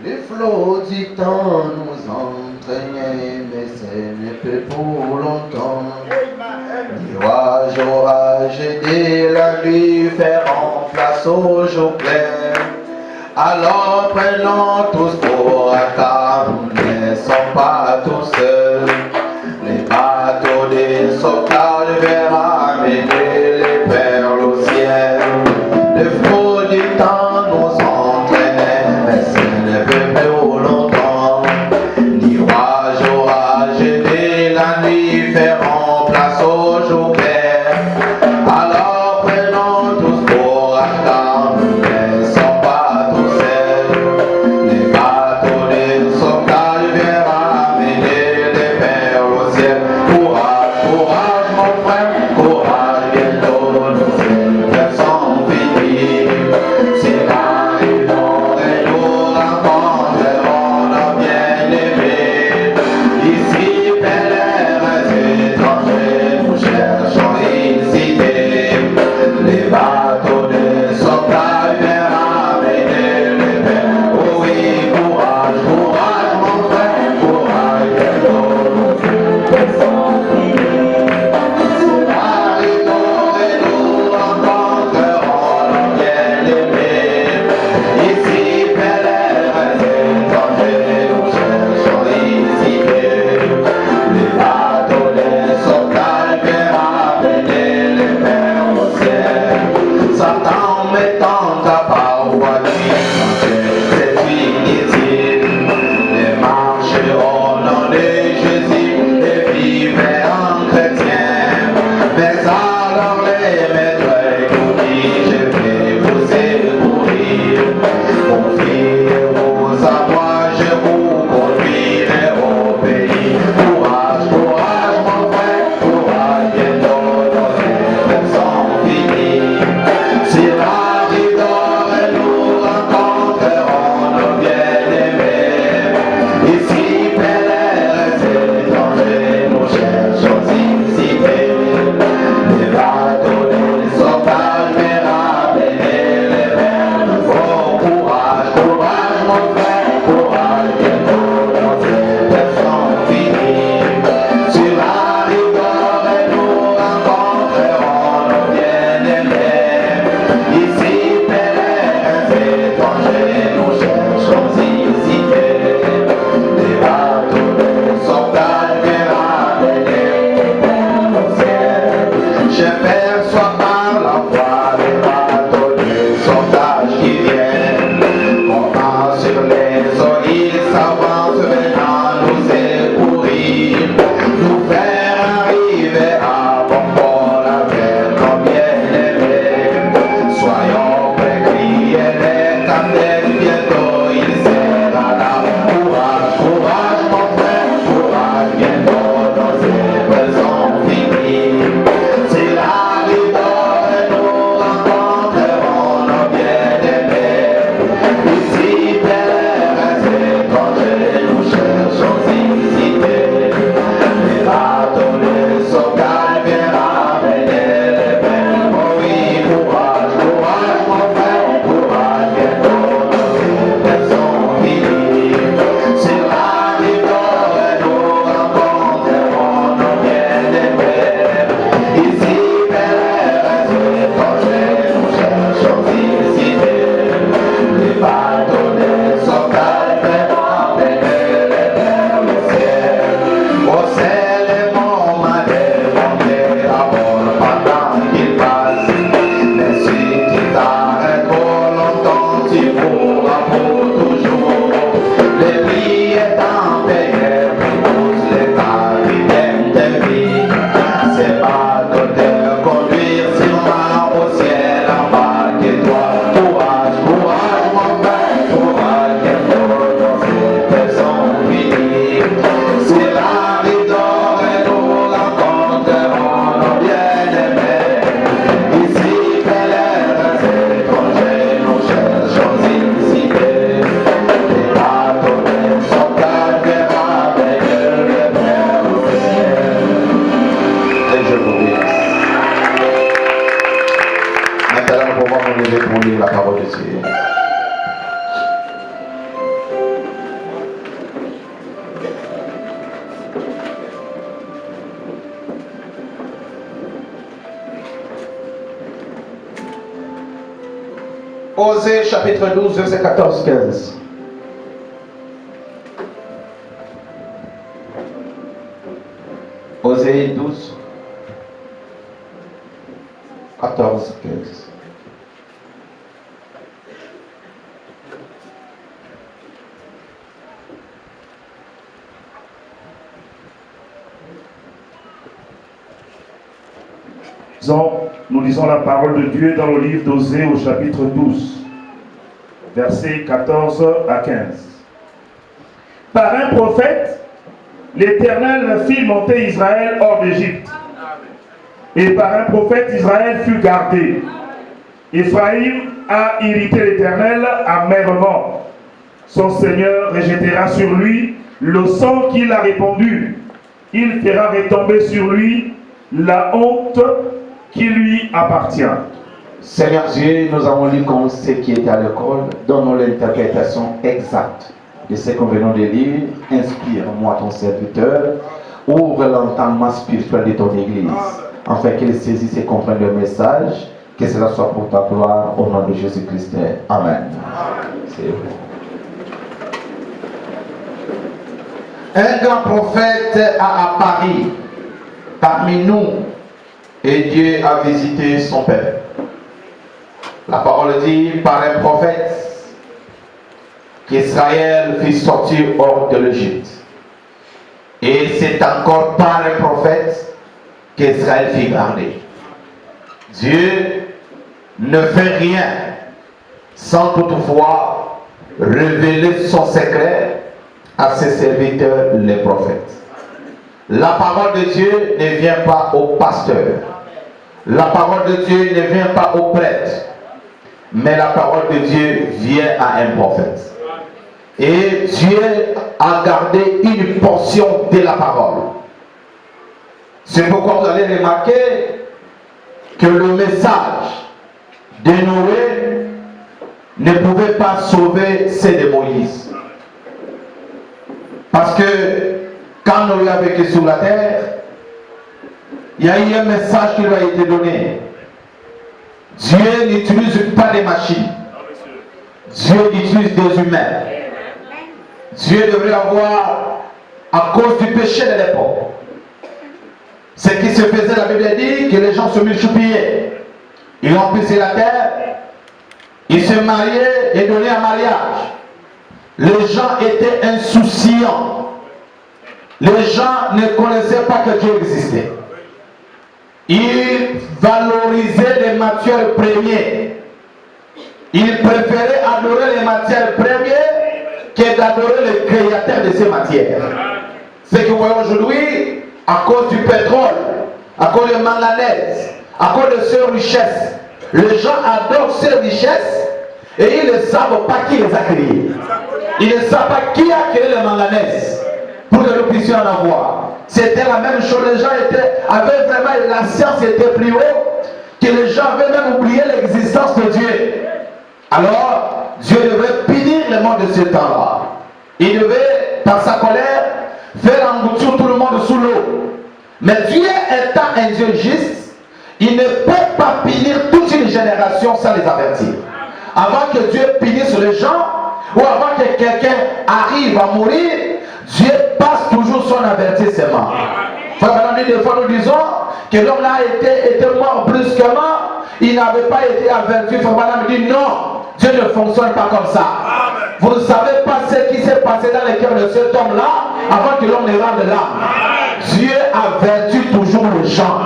Les flots du temps nous entraînaient, mais ce n'est plus pour longtemps. Nuages, orages et la nuit feront place au jour clair. Alors prenons tous pour car nous ne sommes pas tous seuls. Les bateaux des sauveteurs verront amener les perles au ciel. Les flots du temps nous entraînent, mais ce n'est plus pour longtemps. Nuages, orages et la nuit feront place au jour clair. Alors prenons tous pour car nous ne sommes pas tous seuls. Les chapitre 12, verset 14-15. Osée 12, 14, 15. Nous lisons la parole de Dieu dans le livre d'Osée au chapitre 12, versets 14 à 15. Par un prophète, l'Éternel fit monter Israël hors d'Égypte. Et par un prophète, Israël fut gardé. Éphraïm a irrité l'Éternel amèrement. Son Seigneur rejettera sur lui le sang qu'il a répandu. Il fera retomber sur lui la honte qui lui appartient. Seigneur Dieu, nous avons lu comme ce qui était à l'école. Donne-nous l'interprétation exacte de ce que nous venons de lire. Inspire-moi ton serviteur. Ouvre l'entendement spirituel de ton Église, afin qu'il saisisse et comprenne le message. Que cela soit pour ta gloire, au nom de Jésus-Christ. Amen. C'est vrai. Un grand prophète a apparu parmi nous et Dieu a visité son peuple. La parole dit par un prophète qu'Israël fut sorti hors de l'Égypte. Et c'est encore par un prophète qu'Israël fut gardé. Dieu ne fait rien sans toutefois révéler son secret à ses serviteurs les prophètes. La parole de Dieu ne vient pas au pasteur. La parole de Dieu ne vient pas au prêtre. Mais la parole de Dieu vient à un prophète. Et Dieu a gardé une portion de la parole. C'est pourquoi vous allez remarquer que le message de Noé ne pouvait pas sauver ceux de Moïse. Parce que quand Noé a vécu sur la terre, il y a eu un message qui lui a été donné. Dieu n'utilise pas des machines. Dieu utilise des humains. Dieu devrait avoir, à cause du péché de l'époque, ce qui se faisait, la Bible dit que les gens se multipliaient. Ils remplissaient la terre, ils se mariaient et donnaient un mariage. Les gens étaient insouciants. Les gens ne connaissaient pas que Dieu existait. Ils valorisaient les matières premières. Ils préféraient adorer les matières premières que d'adorer le créateur de ces matières. Ce que vous voyez aujourd'hui, à cause du pétrole, à cause de manganèse, à cause de ces richesses, les gens adorent ces richesses et ils ne savent pas qui les a créées. Ils ne savent pas qui a créé le manganèse pour que nous puissions en avoir. C'était la même chose, les gens avaient vraiment, la science était plus haute, que les gens avaient même oublié l'existence de Dieu. Alors, Dieu devait punir le monde de ce temps-là. Il devait, par sa colère, faire engloutir tout le monde sous l'eau. Mais Dieu étant un Dieu juste, il ne peut pas punir toute une génération sans les avertir. Avant que Dieu punisse les gens, ou avant que quelqu'un arrive à mourir, Dieu passe toujours son avertissement. Des fois nous disons que l'homme là était mort brusquement, il n'avait pas été averti. Madame dit non, Dieu ne fonctionne pas comme ça. Vous ne savez pas ce qui s'est passé dans le cœur de cet homme-là avant que l'homme ne rende l'âme. Dieu avertit toujours les gens.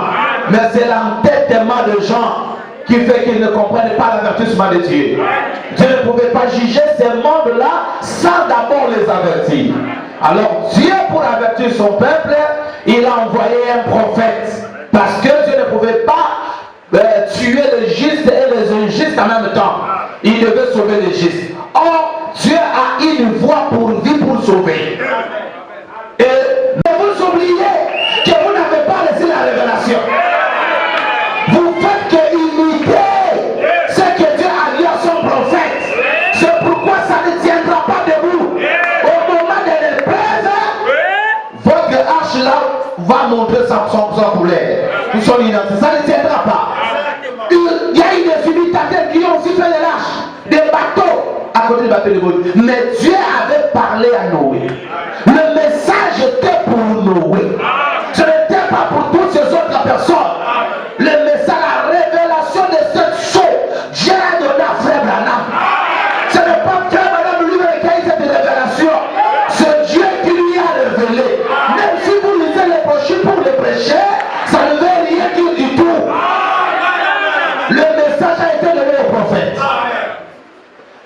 Mais c'est l'entêtement des gens qui fait qu'ils ne comprennent pas l'avertissement de Dieu. Dieu ne pouvait pas juger ces mondes-là sans d'abord les avertir. Alors Dieu, pour avertir son peuple, il a envoyé un prophète. Parce que Dieu ne pouvait pas tuer les justes et les injustes en même temps. Il devait sauver les justes. Or, Dieu a une voie pour vie pour sauver. Et ne vous oubliez que vous n'avez pas reçu la révélation. Vous faites que imiter ce que Dieu a dit à son prophète. C'est pourquoi ça ne tiendra pas debout. Au moment de l'épreuve, votre arche là va montrer son couleur. Nous sommes identiques. Ça ne tiendra pas. Il y a eu des imitateurs qui ont aussi fait de l'arche, des bateaux. côté du bateau de Noé. Mais Dieu avait parlé à Noé. Le message était pour Noé. Ce n'était pas pour toutes ces autres personnes. Le message, la révélation de cette chose, Dieu a donné à Frère Branham. Ce n'est pas Frère Branham lui-même qui a eu cette révélation. C'est Dieu qui lui a révélé. Même si vous lisez les brochures pour les prêcher, ça ne veut rien dire du tout. Le message a été donné au prophète.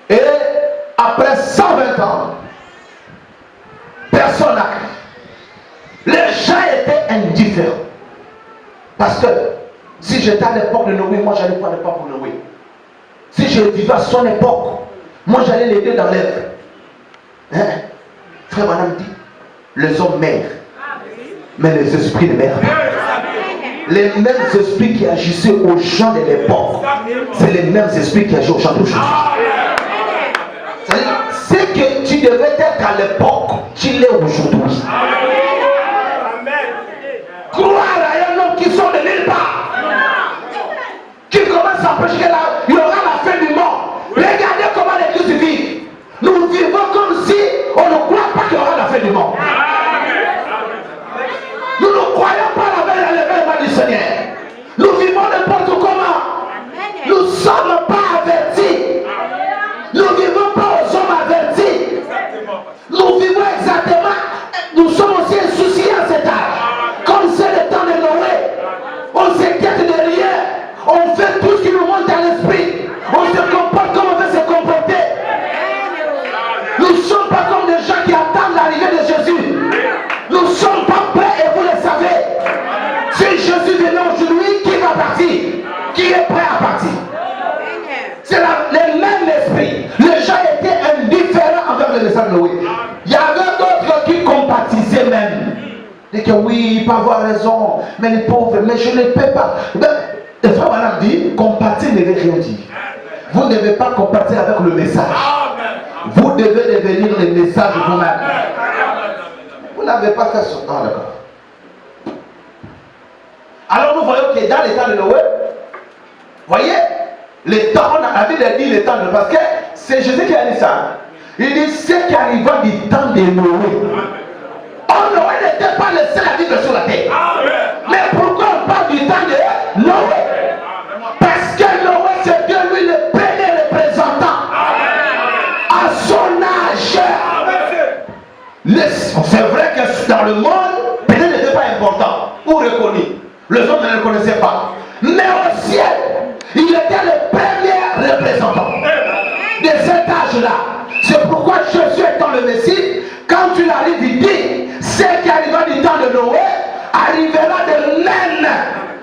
Et après 120 ans, personne n'a cru. Les gens étaient indifférents. Parce que si j'étais à l'époque de Noé, moi j'allais prendre le pas pour Noé. Si je vivais à son époque, moi j'allais l'aider dans l'œuvre. Hein? Frère Madame dit, les hommes meurent, mais les esprits ne meurent pas. Les mêmes esprits qui agissaient aux gens de l'époque, c'est les mêmes esprits qui agissent aux gens d'aujourd'hui. C'est-à-dire, ce que tu devais être à l'époque, tu l'es aujourd'hui. Croire à un homme qui sort de nulle part, qui commence à prêcher qu'il y aura la fin du monde. Regardez comment l'église vit. Nous vivons comme si on ne croit pas qu'il y aura la fin du monde. Nous ne croyons pas à l'événement du Seigneur. Nous vivons n'importe comment. Nous ne sommes pas avertis. Nous ne vivons pas aux hommes avertis. Nous vivons exactement. Nous sommes aussi insouciés à cet âge. Comme c'est le temps de Noé. On s'inquiète de rien. On fait tout ce qui nous monte à l'esprit. On se comporte comme on veut se comporter. Nous ne sommes pas comme des gens qui attendent l'arrivée de Jésus. Nous ne sommes pas prêts et vous le savez. Si Jésus venait aujourd'hui, qui va partir? Qui est prêt à partir? C'est le même esprit. Les gens étaient indifférents envers le message de Noé. Il y avait d'autres qui compatissaient même. Ils disaient que oui, il peut avoir raison, mais les pauvres, mais je ne peux pas. Le frère Madame dit, compatir ne veut rien dire. Vous ne devez pas compatir avec le message. Vous devez devenir le message vous-même. Vous n'avez pas fait ce temps, d'accord. Alors nous voyons que dans les temps de Noé, voyez, les temps, on a la Bible dit les temps de, parce que c'est Jésus qui a dit ça. Il dit ce qui arriva du temps de Noé. Oh, Noé n'était pas le seul à vivre sur la terre. Mais pourquoi on parle du temps de Noé? Parce que Noé c'était lui le premier représentant. À son âge. C'est vrai que dans le monde, peut-être n'était pas important ou reconnu. Les hommes ne le connaissaient pas. Mais au ciel, il était le premier représentant de cet âge-là. C'est pourquoi Jésus étant le Messie, quand il arrive, il dit, ce qui arriva du temps de Noé arrivera de même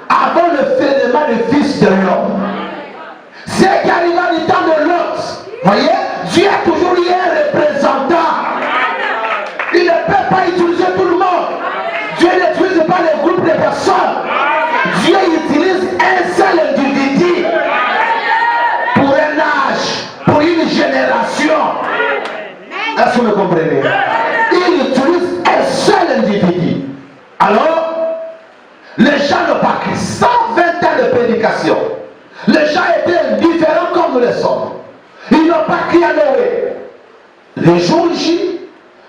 avant le phénomène du Fils de l'homme. Ce qui arriva du temps de Lot, voyez, Dieu a toujours eu un représentant. Il ne peut pas utiliser tout le monde. Dieu n'utilise pas les groupes de personnes. Dieu utilise un seul individu pour un âge, pour une génération. Est-ce que vous me comprenez? Il utilise un seul individu. Alors, les gens n'ont pas cru. 120 ans de prédication. Les gens étaient indifférents comme nous le sommes. Ils n'ont pas cru à Noé. Le jour J,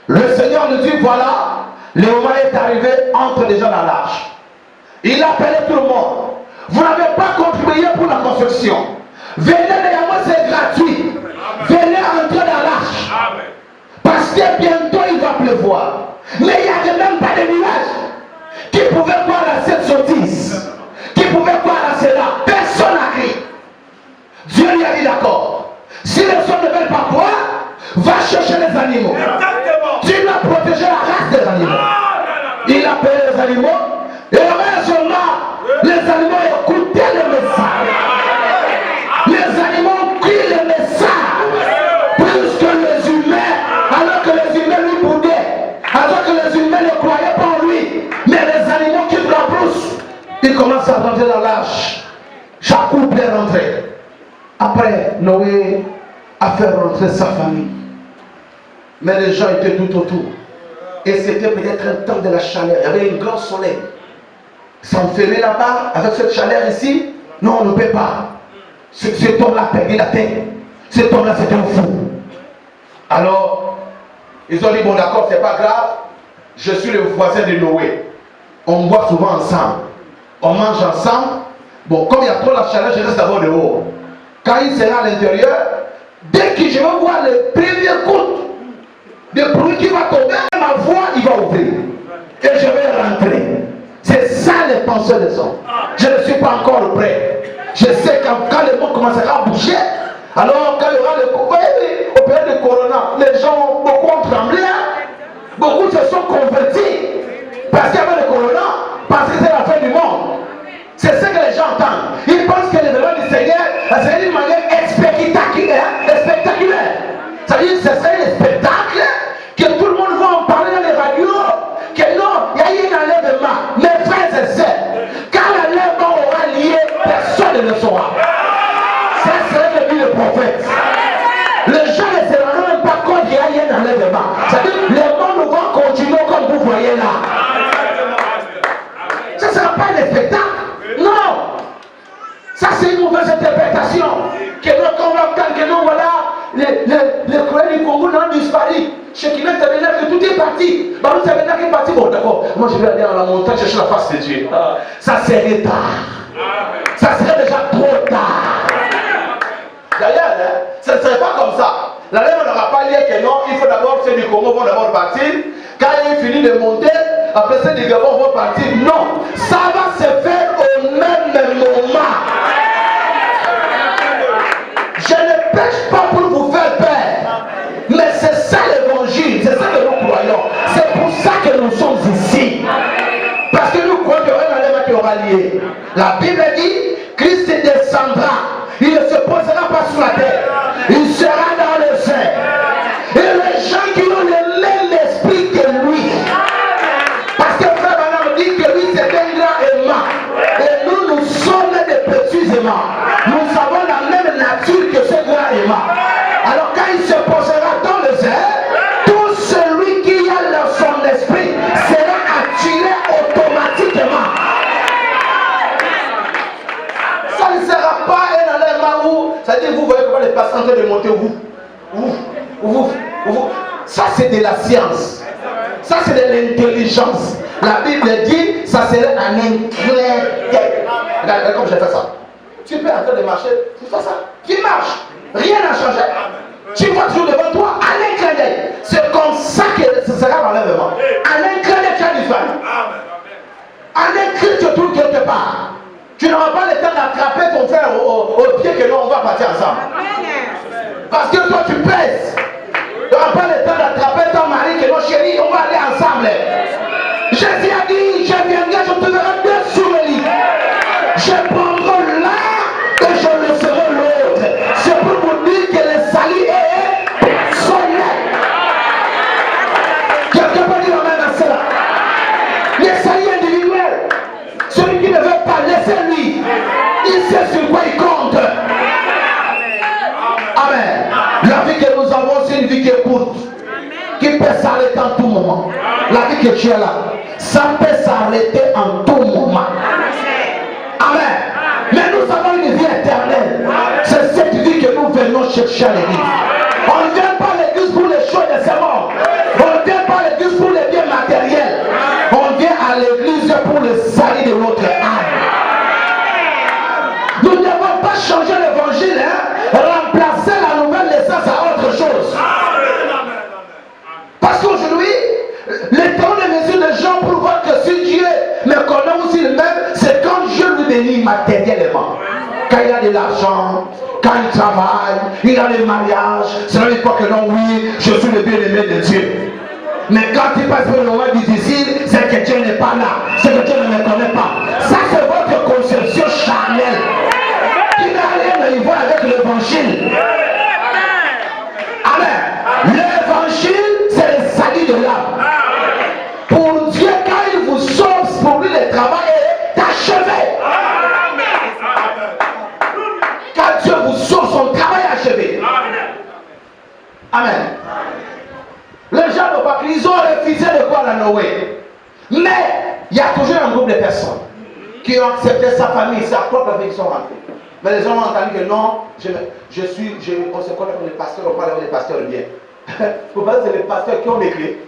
le Seigneur nous dit, voilà, le moment est arrivé, entre déjà dans l'arche. Il appelait tout le monde. Vous n'avez pas contribué pour la construction. Venez, néanmoins, c'est gratuit. Venez entrer dans l'arche. Parce que bientôt il va pleuvoir. Mais il n'y avait même pas de nuages. Qui pouvait croire à cette sottise? Qui pouvait croire à cela? Personne n'a crié. Dieu lui a dit d'accord. Si les hommes ne veulent pas croire, va chercher les animaux. Tu dois protéger la race des animaux. Il a appelé les animaux. Et heureusement, les animaux écoutaient le message. Les animaux ont pris le message. Plus que les humains, alors que les humains lui boudaient. Alors que les humains ne croyaient pas en lui. Mais les animaux quittent la brousse. Ils commencent à rentrer dans l'arche. Chaque couple est rentré. Après, Noé a fait rentrer sa famille. Mais les gens étaient tout autour. Et c'était peut-être un temps de la chaleur. Il y avait un grand soleil. S'enfermer là-bas avec cette chaleur ici, non, on ne peut pas. Cet homme-là a perdu la tête. Cet homme-là, c'était un fou. Ils ont dit, bon d'accord, c'est pas grave, je suis le voisin de Noé. On boit souvent ensemble, on mange ensemble. Bon, comme il y a trop la chaleur, je reste d'abord dehors. Quand il sera à l'intérieur, dès que je vais voir le premier coup de bruit qui va tomber, ma voix, il va ouvrir. Et je vais rentrer. C'est ça les pensées des hommes. Je ne suis pas encore prêt. Je sais que quand le monde commencera à bouger, alors quand il y aura au période de Corona, les gens, beaucoup ont tremblé. Beaucoup se sont convertis. Parce qu'il y avait le Corona, parce que c'est la fin du monde. C'est ce que les gens entendent. Ils pensent que l'événement du Seigneur, c'est une manière spectaculaire. Ça veut dire que ce serait un spectacle que tout le monde va en parler dans les radios. Que non, il y a eu un enlèvement. Mes frères et sœurs, quand l'enlèvement aura lié, personne ne le saura. Ça serait le but du prophète. Les gens ne se rendront même pas compte qu'il y a eu un enlèvement. Ça veut dire que les mondes vont continuer comme vous voyez là. Ça ne sera pas un spectacle. Non. Ça c'est une mauvaise interprétation. Que nous, quand on va entendre que nous, voilà, les Coréens du Congo n'ont disparu. Chez qui n'est que tout est parti. Bah, nous savons qu'il est parti. Bon, d'accord. Moi, je vais aller dans la montagne chercher la face de Dieu. Ça serait tard. Ça serait déjà trop tard. D'ailleurs, hein, ça ne serait pas comme ça. La lèvre n'aura pas lié que non, il faut d'abord, ceux du Congo vont d'abord partir. Quand ils finissent de monter, après ceux du Gabon vont partir. Non, ça va se faire au même moment. Je ne prêche pas pour vous faire peur. Mais c'est ça l'évangile, c'est ça que nous croyons. C'est pour ça que nous sommes ici. Parce que nous croyons qu'il y aura un enlèvement qui aura lié. La Bible dit, Christ descendra. Il ne se posera pas sur la terre. Il sera dans le ciel. Et les gens qui ont le même esprit que lui. Parce que frère Branham dit que lui c'est un grand aimant. Et nous, nous sommes des petits aimants. Nous avons la même nature que ce grand aimant. Alors quand il se posera dans le ciel, tout celui qui a dans son esprit sera attiré automatiquement. Ça ne sera pas un enlèvement où, c'est-à-dire vous voyez comment les patients sont en train de monter ça c'est de la science. Ça c'est de l'intelligence. La Bible dit, ça serait un incrédule. Regarde comme j'ai fait ça. Tu peux en train de marcher, tu fais ça. Tu marches. Rien n'a changé. Tu vois toujours devant toi, un clin d'œil. C'est comme ça que ce sera l'enlèvement. Un clin d'œil, tu as disparu. Un clin tu te trouves quelque part. Tu n'auras pas le temps d'attraper ton frère au pied que nous on va partir ensemble. Parce que toi tu pèses. Tu n'auras pas le temps d'attraper ton mari que non chérie, on va aller ensemble. Jésus a dit, je viendrai, je te verrai bien sur le lit. Je prendrai l'un et je le serai l'autre. C'est pour vous dire que le salut est personnel. Quelqu'un peut dire amen à cela. Le salut individuel. Celui qui ne veut pas, laissez-lui. Il sait sur quoi il compte. Amen. La vie que nous avons, c'est une vie qui est courte. Qui peut s'arrêter en tout moment. La vie que tu es là, ça peut s'arrêter en tout moment. Amen. Mais nous avons une vie éternelle. C'est cette vie que nous venons chercher à l'église. On ne vient pas à l'église pour les choses de ce monde. On ne vient pas à l'église pour les biens matériels. On vient à l'église pour le salut de notre âme. Nous ne devons pas changer l'évangile, remplacer la nouvelle naissance à autre chose. Parce qu'aujourd'hui, le temps de mesure des gens pour voir que si Dieu me connaît aussi le même, c'est quand Dieu lui bénit matériellement. Quand il a de l'argent, quand il travaille, il a des mariages, c'est là qu'il croit que non, oui, je suis le bien-aimé de Dieu. Mais quand il passe par le moment difficile, c'est que Dieu n'est pas là, c'est que Dieu ne me connaît pas. Ça, c'est votre conception charnelle qui n'a rien à voir avec l'évangile. Amen. L'évangile, c'est le salut de l'âme. Pour Dieu, quand il vous sauve, pour lui, le travail est achevé. Quand Dieu vous sauve, son travail est achevé. Amen. Les gens n'ont pas cru, ils ont refusé de croire à Noé. Mais il y a toujours un groupe de personnes qui ont accepté sa famille, sa propre vie qui sont rentrées. Mais les gens ont entendu que non, on se connaît comme les pasteurs, on parle avec les pasteurs bien. Vous pensez que c'est les pasteurs qui ont les clés.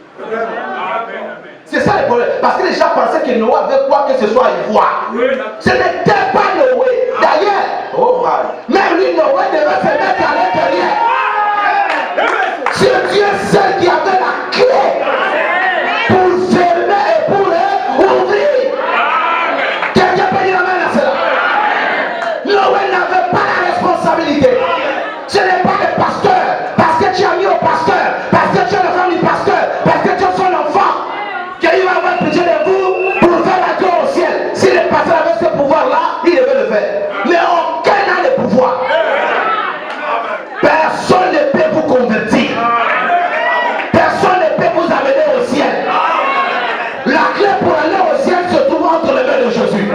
C'est ça le problème. Parce que les gens pensaient que Noé avait quoi que ce soit à y voir. Ce n'était pas Noé. D'ailleurs, oh my, même lui, Noé devait se mettre à l'intérieur. C'est Dieu seul qui avait la clé pour fermer et pour ouvrir. Quelqu'un peut dire amen à cela. Noé n'avait pas la responsabilité. Ce n'est pas le pasteur. Parce que tu as mis au pasteur. Parce que tu es le femme du pasteur. Parce que tu es son enfant. Qu'il va avoir pitié de vous pour faire la gloire au ciel. Si le pasteur avait ce pouvoir-là, il devait le faire. Mais aucun n'a le pouvoir. Personne ne peut vous convertir. Personne ne peut vous amener au ciel. La clé pour aller au ciel se trouve entre les mains de Jésus.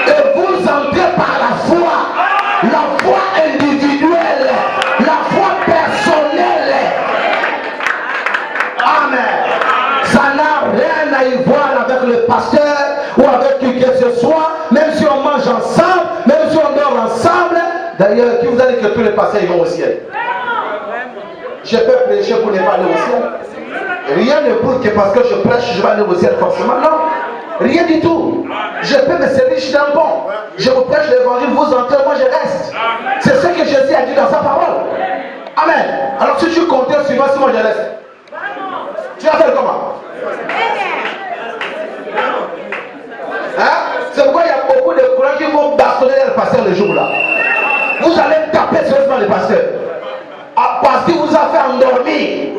Et vous entrez par la foi. La foi individuelle. La foi personnelle. Amen. Ça n'a rien à y voir avec le pasteur ou avec qui que ce soit. Même si on mange ensemble, même si on dort ensemble. D'ailleurs, qui vous a dit que tous les pasteurs ils vont au ciel? Je peux prêcher pour ne pas aller au ciel. Rien ne prouve que parce que je prêche, je vais aller au ciel forcément. Non, rien du tout. Je peux me servir, je suis dans le bon. Je vous prêche l'évangile, vous entrez, moi je reste. C'est ce que Jésus a dit dans sa parole. Amen. Alors si tu comptes sur moi, si moi je reste, tu vas faire comment? Hein? C'est pourquoi il y a beaucoup de courants qui vont bastonner le pasteur le jour-là. Vous allez taper sérieusement le pasteur. Parce qu'il vous a fait endormir.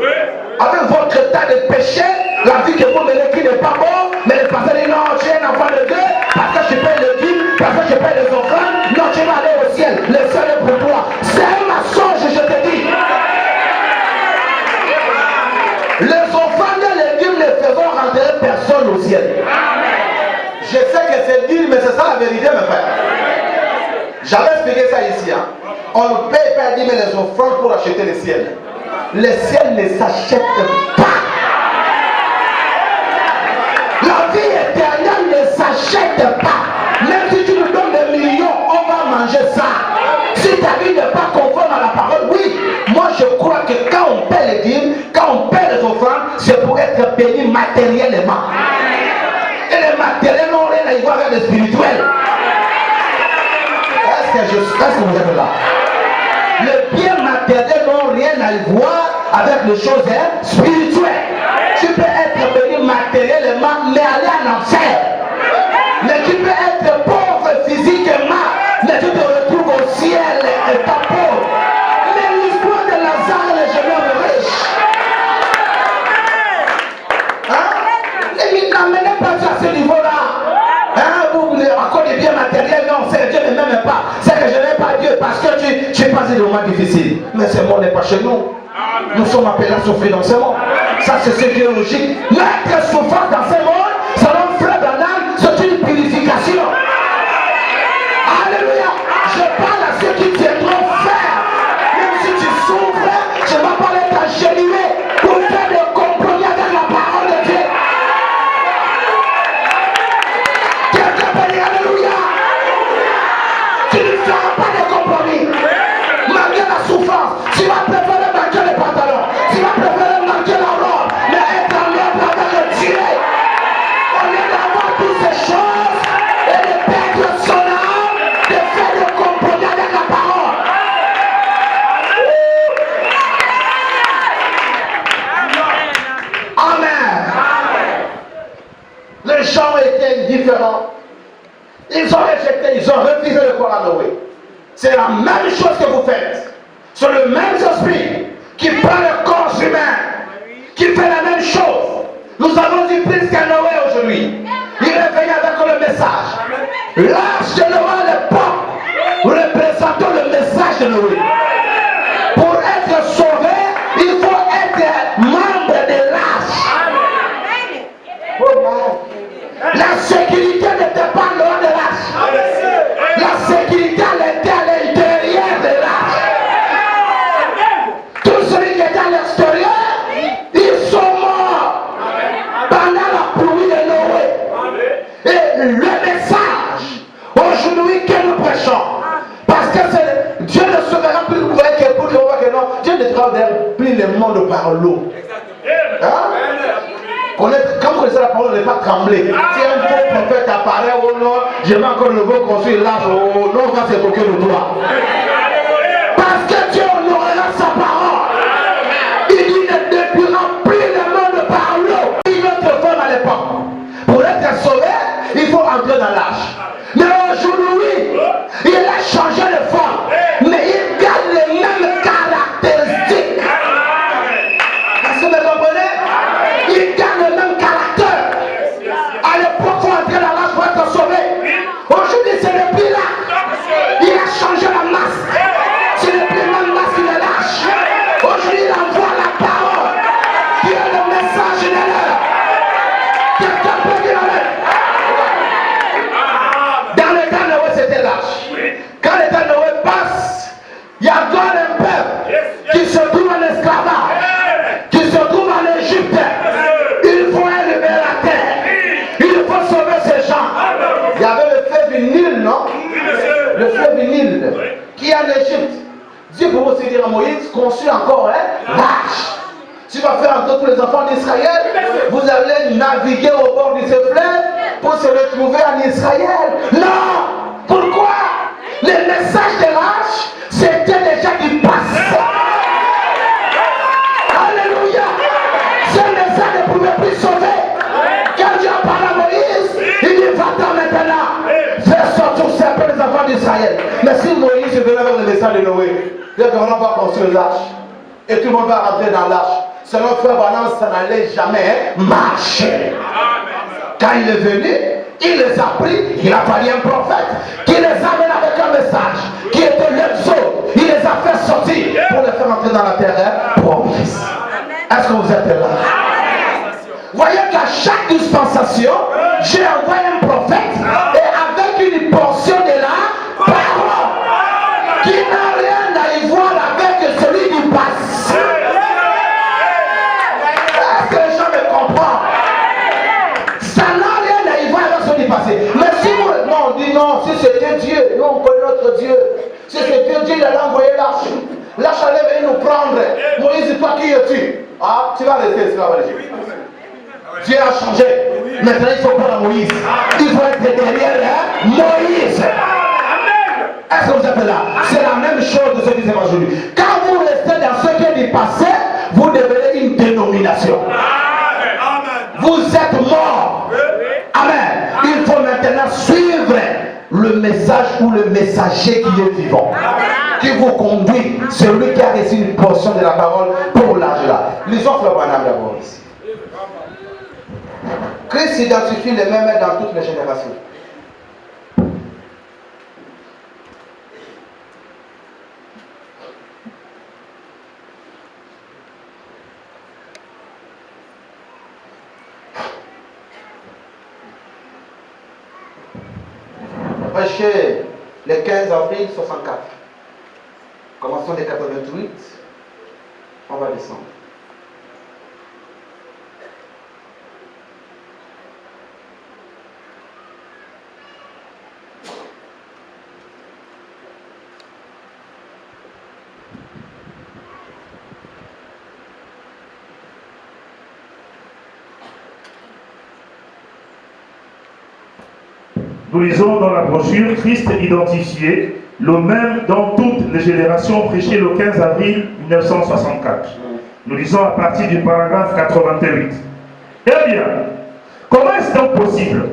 Avec votre état de péché, la vie que vous menez qui n'est pas bon, mais le pasteur dit non, tu es un enfant de Dieu, parce que je paye le dîme, parce que je paye les offrandes, non, tu vas aller au ciel, le ciel est pour toi. C'est un mensonge, je te dis. Les offrandes et les dîmes ne feront rentrer personne au ciel. Je sais que c'est dur, mais c'est ça la vérité, mes frères. J'avais expliqué ça ici. Hein. On ne paye pas les dîmes et les offrandes pour acheter le ciel. Le ciel ne s'achète pas. La vie éternelle ne s'achète pas. Même si tu nous donnes des millions, on va manger ça. Si ta vie n'est pas conforme à la parole, oui. Moi je crois que quand on paie les dîmes, quand on paie les offrandes, c'est pour être béni matériellement. Et les matériels n'ont rien à y voir avec le spirituel. Est-ce que vous êtes là? Le bien matériel n'ont rien à y voir avec les choses spirituelles. Tu peux être béni matériellement, mais aller en enfer. Mais tu peux être pauvre physiquement, mais tu te retrouves au ciel et pas pauvre. Mais l'histoire de Lazare, le jeune homme riche. Hein? Et n'amenez pas ça à ce niveau-là. Hein? Vous voulez encore des biens matériels? Non, c'est Dieu ne m'aime pas. C'est que je n'aime pas Dieu parce que tu passes des moments difficiles. Mais ce monde n'est pas chez nous. Nous sommes appelés à souffrir dans ce monde. Ça, c'est ce qui est logique. Notre souffrance dans ce monde, selon Frère Branham, c'est une purification. Alléluia. Je parle à ceux qui tiendront ferme. Même si tu souffres, je ne vais pas les t'encheniver pour faire des compromis avec la parole de Dieu. Quelqu'un peut dire Alléluia. Tu ne feras pas de compromis. Malgré la souffrance, tu vas préférer marquer les pantalons. Tu vas préférer marquer la robe, mais être en l'ordre avec Dieu. Au lieu d'avoir toutes ces choses et de perdre son âme, de faire des compromis avec la parole. Amen. Les gens étaient indifférents. Ils ont rejeté, ils ont refusé de croire à Noé. C'est la même chose que vous faites. C'est le même esprit qui prend le corps humain, qui fait la même chose. Nous avons dit plus qu'à Noé aujourd'hui. Il est venu avec le message. L'âge de Noé à l'époque représentant le message de Noé. Pour être sauvé, il faut être membre de l'âge. La sécurité n'était pas loin de l'âge. La sécurité elle était à l'intérieur de l'âge. Tous ceux qui étaient à l'extérieur, ils sont morts pendant la pluie de Noé. Et le message aujourd'hui le monde par l'eau. Hein? Quand vous connaissez la parole, ne pas trembler. Si un faux prophète apparaît, oh non, je vais encore le beau construire là, oh non, on va se moquer de toi. Parce que Dieu honorera sa parole. Il dit ne détruira plus le monde par l'eau. Une autre femme à l'époque. Pour être sauvé, il faut entrer dans l'âge. Mais aujourd'hui, il a changé de forme. Mais il garde les mêmes caractéristiques. Est-ce que vous comprenez? Il garde le même caractère. À l'époque, il faut entrer dans l'âge pour être sauvé. Aujourd'hui, c'est le plus là. Il a changé la masse. C'est le plus même masse qu'il est lâche. Aujourd'hui, il envoie la parole qui est le message de l'heure. Quelqu'un peut dire amen. Dans le temps de Noé, c'était lâche. Quand le temps de Noé passe, il y a encore un peuple qui se trouve en esclavage, qui se trouve en Égypte. Il faut élever la terre. Il faut sauver ces gens. Il y avait le fleuve Nil, non? Le fleuve Nil qui est en Égypte. Dieu peut aussi dire à Moïse, construis encore l'arche. Tu vas faire entrer tous les enfants d'Israël. Vous allez naviguer au bord de ce fleuve pour se retrouver en Israël. Non! Pourquoi? Le message de l'arche, c'était déjà du passé. Alléluia! Ce message ne pouvait plus sauver. Quand Dieu a parlé à Moïse, il dit va-t'en maintenant. Fais sortir les enfants d'Israël. Mais si Moïse venait avec le message de Noé, il dit qu'on va construire l'arche. Et tout le monde va rentrer dans l'arche. Selon frère Branham, ça n'allait jamais marcher. Quand il est venu, il les a pris, il a fallu un prophète qui les amène avec un message qui était l'exode. Il les a fait sortir pour les faire entrer dans la terre promise. Est-ce que vous êtes là? Voyez qu'à chaque dispensation, j'ai envoyé un prophète et avec une portion de la parole qui n'a rien à y voir avec celui du passé. Est-ce que les gens me comprennent? Ça n'a rien à y voir avec celui du passé. Mais si vous, non, on dit non, si c'était Dieu, nous on connaît notre Dieu. Si c'était Dieu, il allait envoyer l'arche. L'arche allait venir nous prendre. Moïse, toi qui es-tu? Ah, tu vas rester esclave à l'Égypte. Dieu a changé. Maintenant, il faut prendre Moïse. Il faut être derrière Moïse. Est-ce que vous êtes là? C'est la même chose de ce qui s'est passé aujourd'hui. Quand vous restez dans ce qui est du passé, vous devenez une dénomination. Vous êtes mort. Amen. Il faut maintenant suivre le message ou le messager qui est vivant. Qui vous conduit. Celui qui a reçu une portion de la parole pour l'âge là. Lisons Frère Branham d'abord ici. Christ identifie les mêmes dans toutes les générations. Prêché le 15 avril 64. Commençons les 88. On va descendre. Nous lisons dans la brochure Christ identifié, le même dans toutes les générations, prêché le 15 avril 1964. Nous lisons à partir du paragraphe 88. Eh bien, comment est-ce donc possible?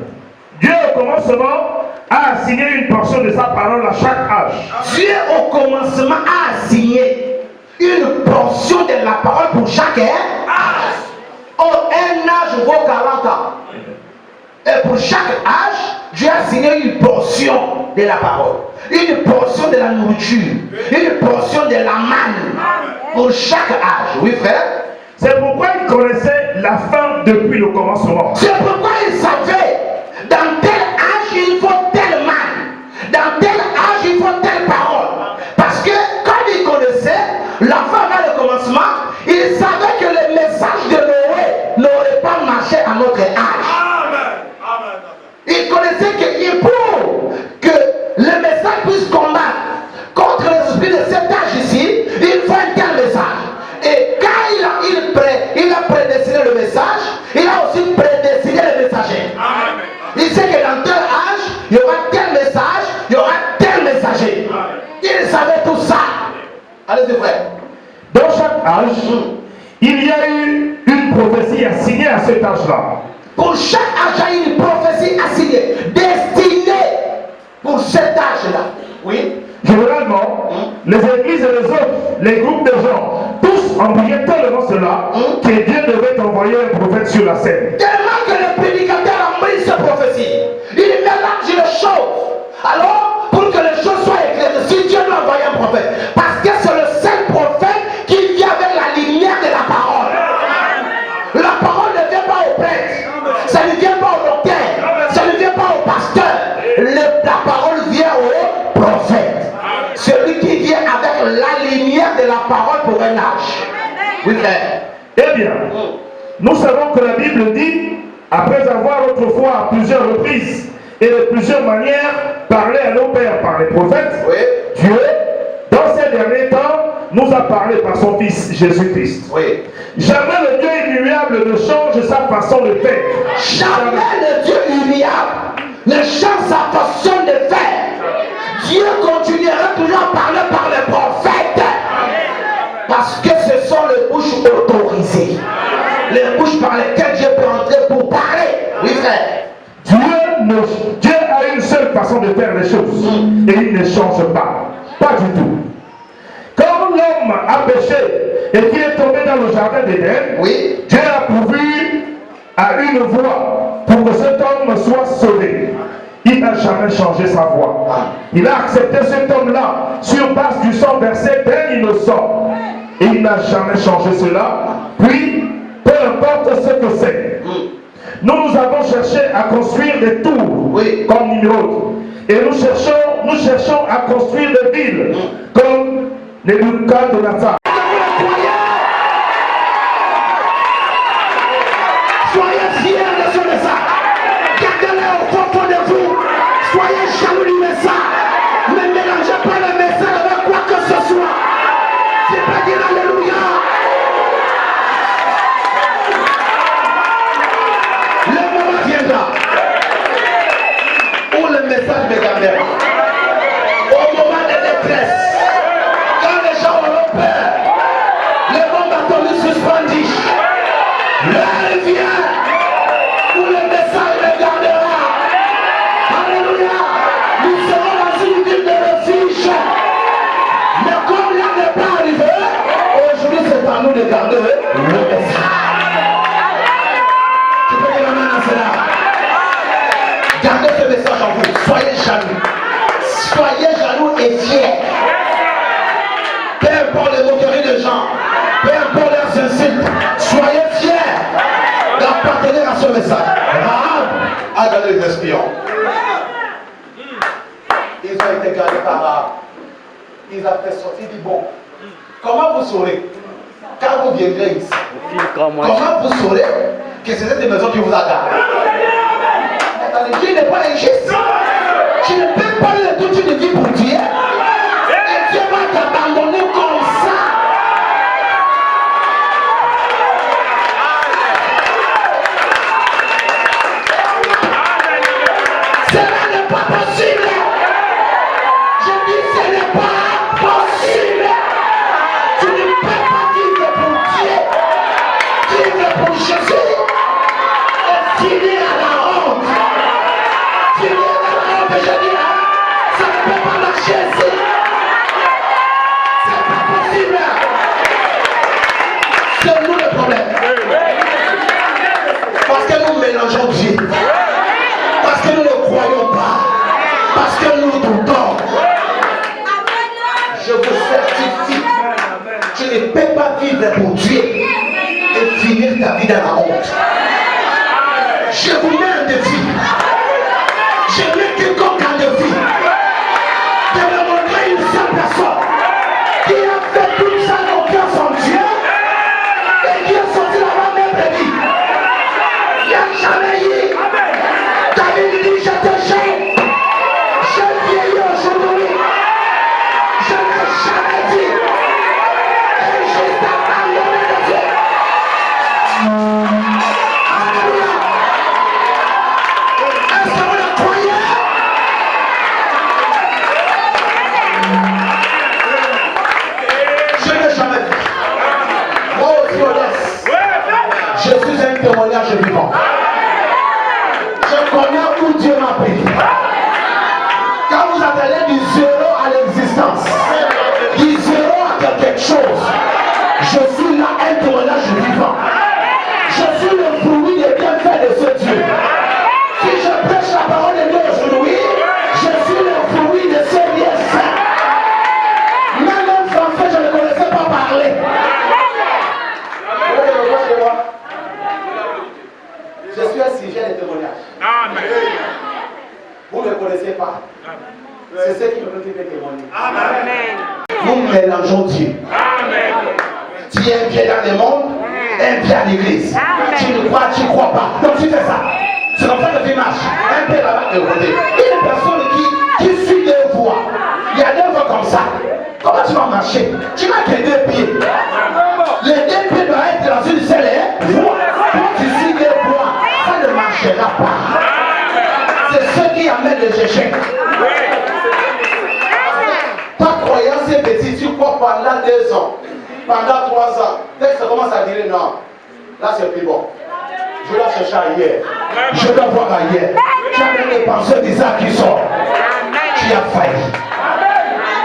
Dieu au commencement a assigné une portion de sa parole à chaque âge. Dieu au commencement a assigné une portion de la parole pour chaque âge. Oh, un âge vaut 40 ans. Et pour chaque âge, Dieu a assigné une portion de la parole, une portion de la nourriture, une portion de la manne pour chaque âge. Oui, frère. C'est pourquoi il connaissait la fin depuis le commencement. C'est pourquoi il savait dans tel âge il faut telle manne, dans tel âge il faut telle parole. Parce que quand il connaissait la fin vers le commencement, il savait que le message de Noé n'aurait pas marché à notre âge. Il connaissait que pour que le message puisse combattre contre les esprits de cet âge ici, il faut un tel message. Et quand il a prédestiné le message, il a aussi prédestiné le messager. Amen. Il sait que dans tel âge, il y aura tel message, il y aura tel messager. Amen. Il savait tout ça. Allez-y, frère. Dans chaque âge, il y a eu une prophétie assignée à cet âge-là. Pour chaque âge, il y a une prophétie assignée, destinée pour cet âge-là. Oui. Généralement, les églises et les autres, les groupes de gens, tous envoyaient tellement cela que Dieu devait envoyer un prophète sur la scène. Tellement que le prédicateur a pris cette prophétie, il mélange les choses. Alors, pour que les choses soient éclairées, si Dieu doit envoyer un prophète, parce que c'est le seul prophète qui vient avec la lumière de la parole. La parole ne vient pas au prêtre, ça ne vient pas au docteur, ça ne vient pas au pasteur. La parole vient au prophète. Celui qui vient avec la lumière de la parole pour un âge. Oui, frère. Eh bien, nous savons que la Bible dit, après avoir autrefois à plusieurs reprises et de plusieurs manières parlé à nos pères par les prophètes, oui. Dieu, dans ces derniers temps, nous a parlé par son Fils Jésus-Christ. Oui. Jamais le Dieu immuable ne change sa façon de faire. Jamais le Dieu immuable ne change sa façon de faire. Dieu continuera toujours à parler par les prophètes. Parce que ce sont les bouches autorisées. Les bouches par lesquelles Dieu peut entrer pour parler. Oui, frère. Dieu a une seule façon de faire les choses. Et il ne change pas. Pas du tout. Quand l'homme a péché et qu'il est tombé dans le jardin d'Éden, oui. Dieu a pourvu à une voie pour que cet homme soit sauvé. Il n'a jamais changé sa voix. Il a accepté cet homme-là sur base du sang versé d'un innocent. Et il n'a jamais changé cela. Puis, peu importe ce que c'est. Nous avons cherché à construire des tours, oui. Comme Nimrod. Et nous cherchons à construire des villes comme Nebuchadnezzar. Soyez fiers de ce message. Gardez-le au fond de vous. Soyez jaloux du message. Ne mélangez pas le message avec quoi que ce soit. C'est pas dire alléluia. Le moment viendra où le message me gardera. Au moment de détresse, quand les gens auront peur, le monde attendu suspendu. L'heure vient où le message me gardera. Alléluia. Nous serons dans une ville de refuge. Mais comme là n'est pas arrivé, aujourd'hui c'est à nous de garder le message. Tu peux dire amen à cela. Gardez ce message en vous. Soyez jaloux. Soyez jaloux et fiers. Peu importe les moqueries des gens, peu importe leurs insultes, soyez fiers d'appartenir à ce message. Rahab a gardé les espions. Ils ont été gardés par Rahab. Ils ont fait sortir. Il dit bon, comment vous saurez quand vous viendrez ici? Comment vous saurez que c'est cette maison qui vous a gardé? Attendez, Dieu n'est pas injuste. Tu ne peux pas le toute une vie pour Dieu. Et Dieu va t'abandonner comme ça. Cela n'est pas possible. Je dis ce n'est pas possible. Tu ne peux pas vivre pour Dieu, vivre pour Jésus et finir à la honte. Finir à la honte, je dis, ça ne peut pas marcher ici. C'est pas possible. C'est nous le problème. Parce que nous mélangeons Dieu. Parce que nous ne croyons pas. Parce que nous doutons. Je vous certifie, tu ne peux pas vivre pour Dieu et finir ta vie dans la honte. Je vous mets un défi. Je mets quiconque en défi de me montrer une seule personne qui a fait toute sa confiance en Dieu et qui est sorti là-bas même prédit. Il n'y a jamais eu. David dit, j'étais jeune, je vieillis aujourd'hui. Je n'ai jamais dit et juste abandonné de Dieu. témoignage vivant. Je connais où Dieu m'a pris. Quand vous appelez du zéro à l'existence, du zéro à quelque chose, je suis là un témoignage vivant. Je suis le fruit des bienfaits de ce Dieu. Si je prêche la parole de Dieu aujourd'hui, je suis le fruit de ce bienfaits. Même en français, je ne connaissais pas parler. Je suis un sujet de témoignage. Amen. Vous ne me connaissez pas. C'est ce qui me fait témoigner. Amen. Nous mélangeons Dieu. Amen. Tu es un pied dans le monde, un pied à l'église. Tu ne crois, tu ne crois pas. Donc tu fais ça. C'est comme ça que tu marches. Un pied là-bas de côté. Une personne qui suit deux voies. Il y a deux voies comme ça. Comment tu vas marcher? Tu n'as que deux pieds. Les deux pieds doivent être dans une seule voie. Quand tu suis deux voies, ça ne marchera pas. C'est ce qui amène les échecs. Ta croyance est petite, tu crois pendant 2 ans, pendant 3 ans. Dès que ça commence à dire non, là c'est plus bon. Je dois chercher ailleurs. Je dois voir ailleurs. Tu as même les pensées d'Isaac qui sortent. Tu as failli.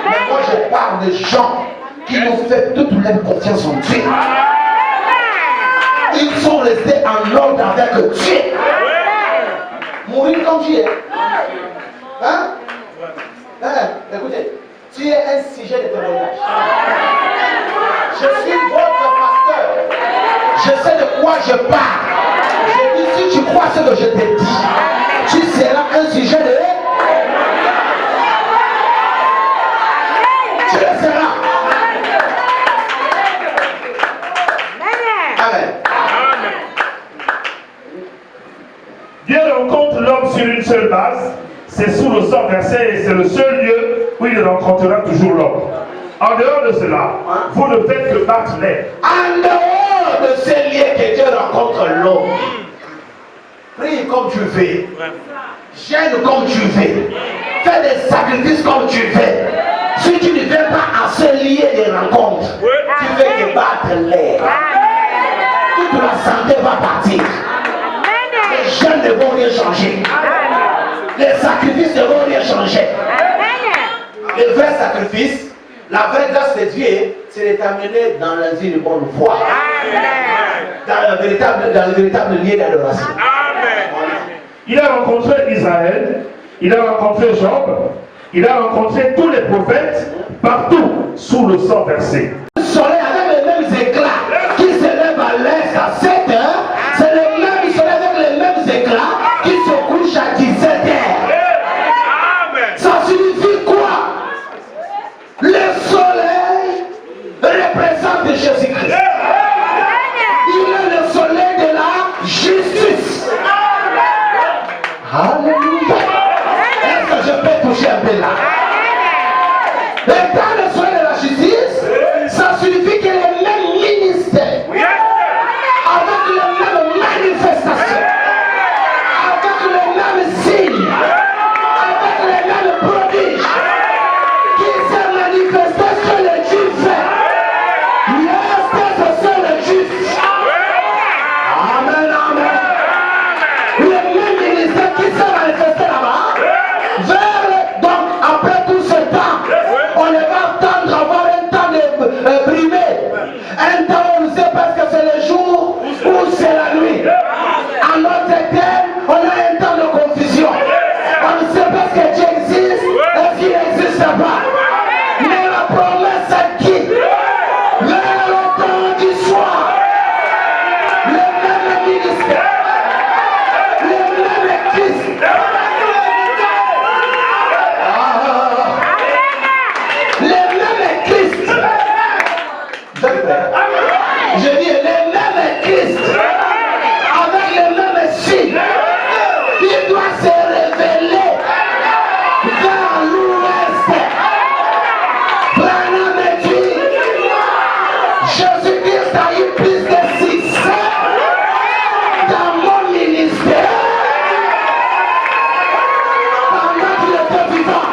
Mais moi je parle de gens qui nous font toute leur confiance en Dieu. Ils sont restés en ordre avec Dieu. Mourir comme Dieu. Hein? Écoutez, tu es un sujet de témoignage. Je suis votre pasteur. Je sais de quoi je parle. Je dis, si tu crois ce que je te dis, tu seras un sujet de... Tu le seras. Amen. Dieu rencontre l'homme sur une seule base. C'est sous le 100 verset et c'est le seul lieu où il rencontrera toujours l'homme. En dehors de cela, vous ne faites que battre l'air. En dehors de ces lieux que Dieu rencontre l'homme, prie comme tu veux, gêne comme tu veux, fais des sacrifices comme tu veux. Si tu ne viens pas à ce lieu de rencontre, tu veux que battre l'air. Toute la santé va partir. Les jeunes ne vont rien changer. Les sacrifices ne vont rien changer. Le vrai sacrifice, la vraie grâce de Dieu, c'est de t'amener dans l'asile de bonne foi. Dans le véritable lieu d'adoration. Il a rencontré Israël, il a rencontré Job, il a rencontré tous les prophètes partout sous le 100 verset. Le soleil avec les mêmes éclats qui se lève à l'est à 7 heures, c'est le même soleil avec les mêmes éclats qui se couche à 17 heures. Ça signifie quoi? Le soleil représente Jésus-Christ. Il est le soleil de la justice. Alléluia. Est-ce que je peux toucher un peu là? Et dans le soleil de la justice, ça signifie qu'il y a le même ministère, avec les mêmes manifestations, avec les mêmes signes, avec les mêmes prodiges, qui s'est manifesté sur les Juifs. L'espèce sur les Juifs. Amen, amen. Le même ministère qui s'est manifesté là-bas, donc après tout ce temps, on ne va attendre avoir un temps de brimer. Un temps où on ne sait pas ce que c'est le jour ou c'est la nuit. En notre terre, on a un temps de confusion. On ne sait pas ce que Dieu existe et qu'il n'existe pas. Mais la promesse est qui? Vers le temps du soir, le même ministère, le même Christ. Le même Christ. Je dis le même Christ. Avec le même signe. Il doit se révéler vers l'ouest. Branham me dit, Jésus-Christ a eu plus de succès dans mon ministère pendant qu'il était vivant.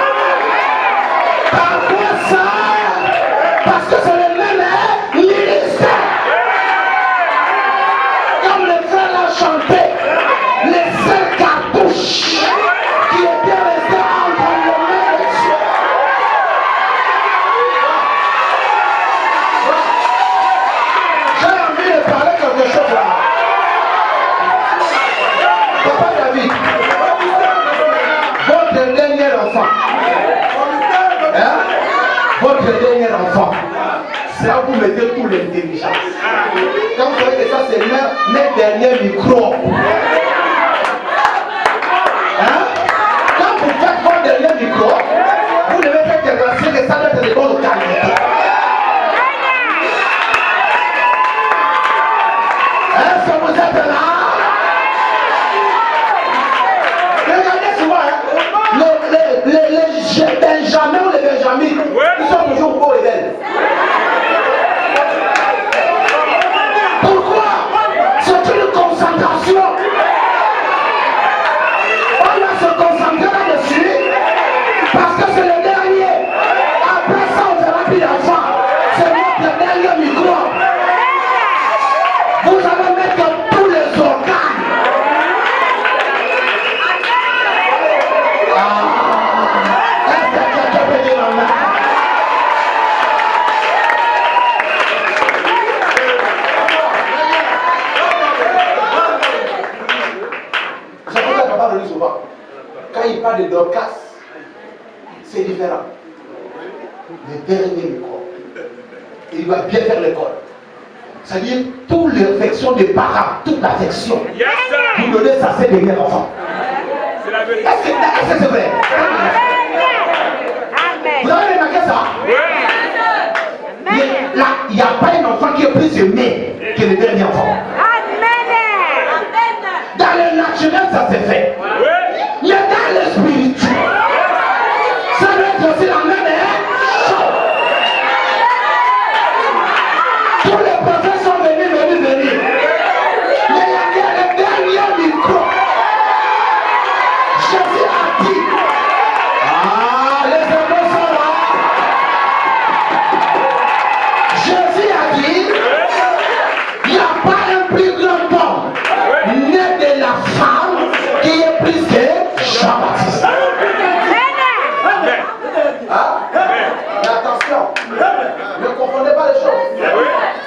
Pourquoi ça? Parce que c'est le même ministère. c'est là où vous mettez toute l'intelligence. Quand vous savez que ça c'est mes derniers micros. Hein? Quand vous faites votre dernier micro, vous devez faire que ça doit être de bonne qualité. Est-ce que vous êtes là? Regardez souvent, hein? Les Benjamins ou les Benjamins, ils sont toujours beaux et belles. Pourquoi? C'est une concentration. On va se concentrer là-dessus parce que c'est le dernier. Après ça, on verra plus d'enfants. C'est notre dernier micro. Vous allez mettre tous les organes. Est-ce que quelqu'un peut dire amen? C'est pour ça que papa le dit souvent. Quand il parle de Dorcas, c'est différent. Le dernier micro. Il doit bien faire l'école. C'est-à-dire, toute l'affection des parents, toute l'affection, vous donnez ça à ses derniers enfants. Est-ce que c'est vrai? Vous avez remarqué ça? Là, il n'y a pas un enfant qui est plus aimé que le dernier enfant. Dans le naturel, ça s'est fait. Mais dans le spirituel, ça doit être aussi la même chose. Tous les prophètes sont venus. Mais il y a le dernier micro. Jésus a dit, les héros sont là. Jésus a dit, il n'y a pas un plus grand homme né de la femme qui est plus que Jean-Baptiste. Mais attention, ne confondez pas les choses.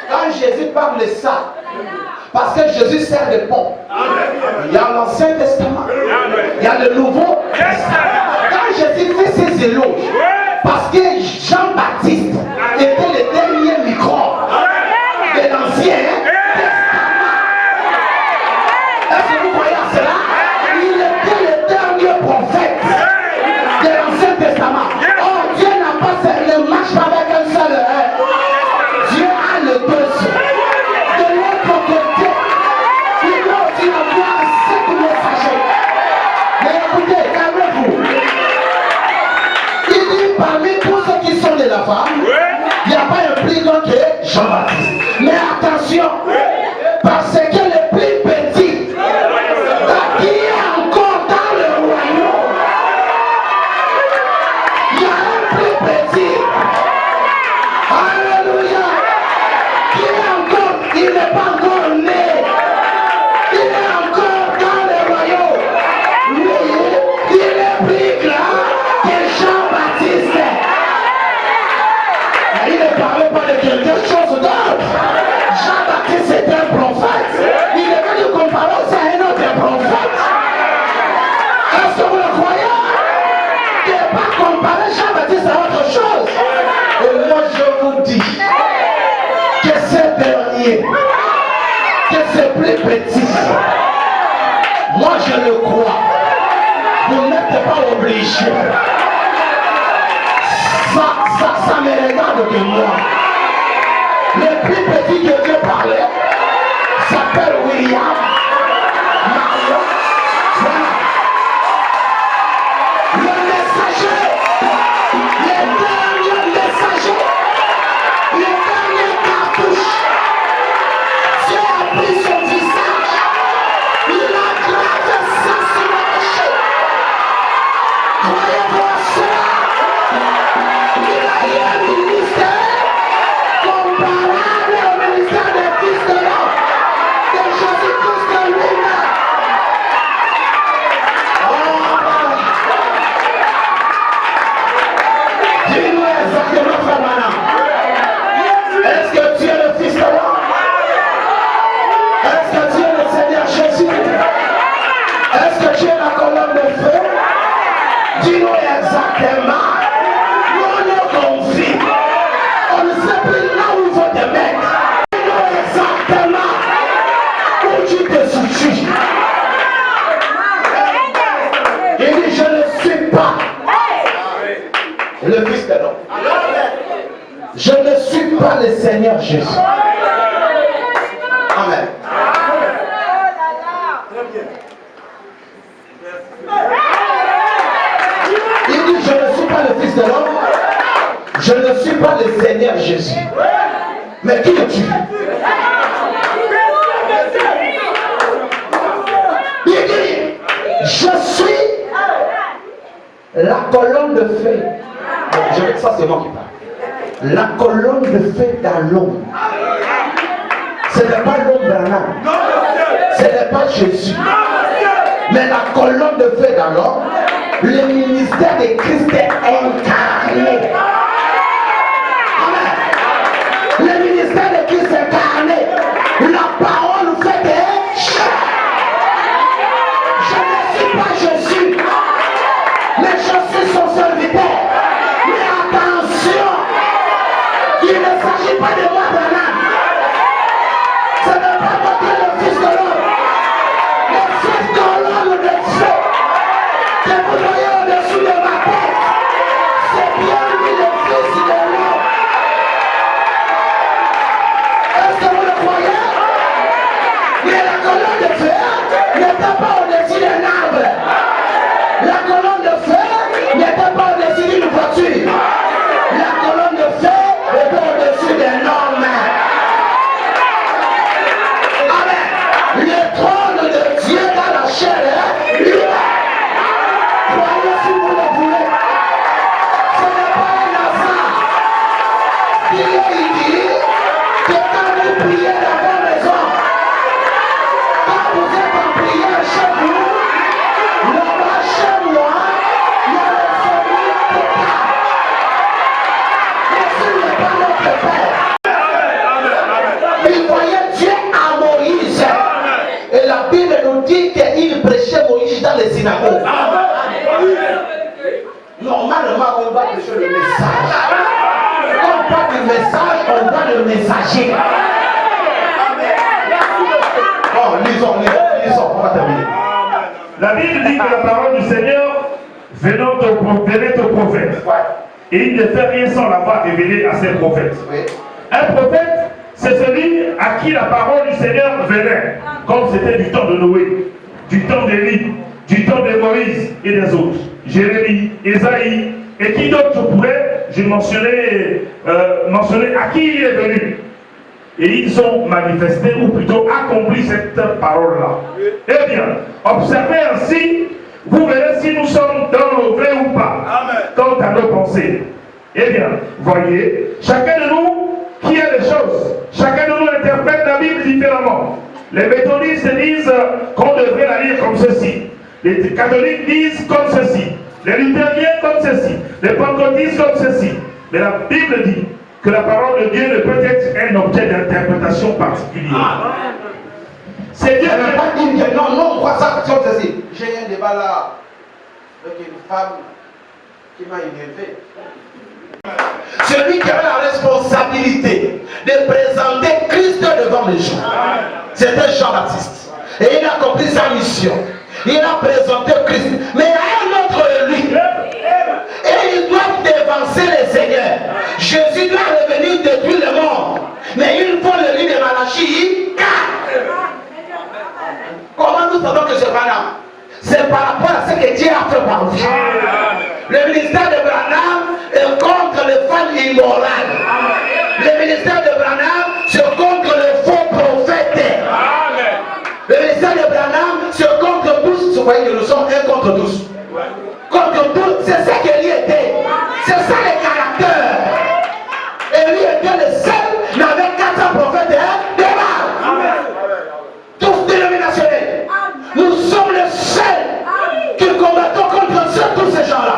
Quand Jésus parle de ça, parce que Jésus sert de pont. Il y a l'Ancien Testament, il y a le Nouveau Testament. Quand Jésus fait ses éloges, parce que Jean-Baptiste était le dernier micro de l'Ancien Testament. Est-ce que vous croyez à cela? Il était le dernier prophète de l'Ancien Testament. Oh, Dieu n'a pas fait le match avec un seul. Dieu a le deuxième. De l'autre côté, il doit aussi avoir 7 messagers. Mais écoutez, calmez-vous. Il dit parmi tous ceux qui sont de la femme, il n'y a pas un plus grand que Jean-Baptiste. Mais attention, parce que le plus petit, qui est encore dans le royaume, il y a un plus petit. Alléluia. Qui est encore, il n'est pas encore né. Il est encore dans le royaume. Mais il est plus grand que Jean-Baptiste. Il ne parlait pas de quelque chose d'autre. Jean-Baptiste est un prophète. Il est venu comparer aussi à un autre prophète. Est-ce que vous le croyez? Il n'est pas comparer Jean-Baptiste à autre chose. Et moi je vous dis que ce dernier, que c'est plus petit, moi je le crois. Vous n'êtes pas obligés. Ça me regarde de moi. Le plus petit que Dieu parlait s'appelle William. Marion. Voilà. Le messager. Le dernier messager. Le dernier cartouche. Dieu a pris son visage. Il a gravé ça sur la rocher. Croyez-vous à cela? Il a eu un ministère comparable au ministère des fils de l'homme, de Jésus-Christ lui-même. Dis-nous exactement, frère Manan. Est-ce que tu es le fils de l'homme? Est-ce que tu es le Seigneur Jésus? Est-ce que tu es la colonne de feu? Dis-nous exactement. On ne sait plus là où par le Seigneur Jésus. Amen. Il dit, je ne suis pas le Fils de l'homme, je ne suis pas le Seigneur Jésus. Mais qui es-tu? Il dit, je suis la colonne de feu. Ça c'est moi qui parle. La colonne de feu dans l'ombre. Ce n'est pas l'homme Branham. Ce n'est pas Jésus. Mais la colonne de feu dans l'ombre. Le ministère de Christ est incarné. Amen. Le ministère de Christ est incarné. La parole fait des chair. Je ne suis pas Jésus, mais je suis son serviteur. Mais attention, il ne s'agit pas de moi, Branham. Ce n'est pas moi qui est le Fils de l'homme. Le Fils de l'homme de Dieu que vous voyez au-dessus de ma tête, c'est bien lui le Fils de l'homme. Est-ce que vous le croyez? Mais la colonne de fer n'était pas au-dessus d'un arbre. La colonne de fer n'était pas au-dessus d'une voiture. La colonne de fer était au-dessus d'un homme. Amen. Le trône de Dieu dans la chair est lui. Croyez si vous le voulez. Ce n'est pas un hasard. Il dit que quand vous priez dans vos maisons, quand vous êtes en prière chez vous, là-bas chez moi, il y a le sommeil total. Mais ce n'est pas notre Père. Il voyait Dieu à Moïse. Et la Bible nous dit qu'il prêchait Moïse dans les synagogues. Normalement, on va prêcher le message. Quand on parle du message, on voit le messager. Bon, lisons, on va terminer. La Bible dit que la parole du Seigneur venait au prophète. Et il ne fait rien sans l'avoir révélé à ses prophètes. Oui. Un prophète, c'est celui à qui la parole du Seigneur venait, comme c'était du temps de Noé, du temps d'Élie, du temps de Moïse et des autres. Jérémie, Ésaïe, et qui d'autre je pourrais, je mentionner à qui il est venu. Et ils ont manifesté, ou plutôt accompli cette parole-là. Eh bien, observez ainsi, vous verrez si nous sommes dans le vrai ou pas. Amen. Quant à nos pensées. Eh bien, voyez, chacun de nous qui a des choses, chacun de nous interprète la Bible différemment. Les méthodistes disent qu'on devrait la lire comme ceci. Les catholiques disent comme ceci. Les luthériens comme ceci. Les pentecôtistes comme ceci. Mais la Bible dit que la parole de Dieu ne peut être un objet d'interprétation particulière. C'est Dieu. Elle ne pas dire que non, on croit ça comme ceci. J'ai un débat là avec une femme qui m'a énervé. Celui qui avait la responsabilité de présenter Christ devant les gens, c'était Jean-Baptiste. Et il a accompli sa mission. Il a présenté Christ. Mais il y a un autre de lui. Et ils doivent dévancer les seigneurs. Jésus doit revenir détruire le monde. Mais il faut le livre de Malachie 4. Comment nous savons que c'est Branham? C'est par rapport à ce que Dieu a fait par lui. Le ministère de Branham est contre les femmes immorales. Le ministère de Branham, c'est contre les faux prophètes. Le ministère de Branham, c'est contre tous. Vous voyez que nous sommes un contre tous. Contre tous, c'est ça que lui était. C'est ça le caractère. Et lui était le seul, n'avait 400 prophètes de Baal. Tous dénominationnels. Nous sommes les seuls qui combattons contre tous ces gens-là.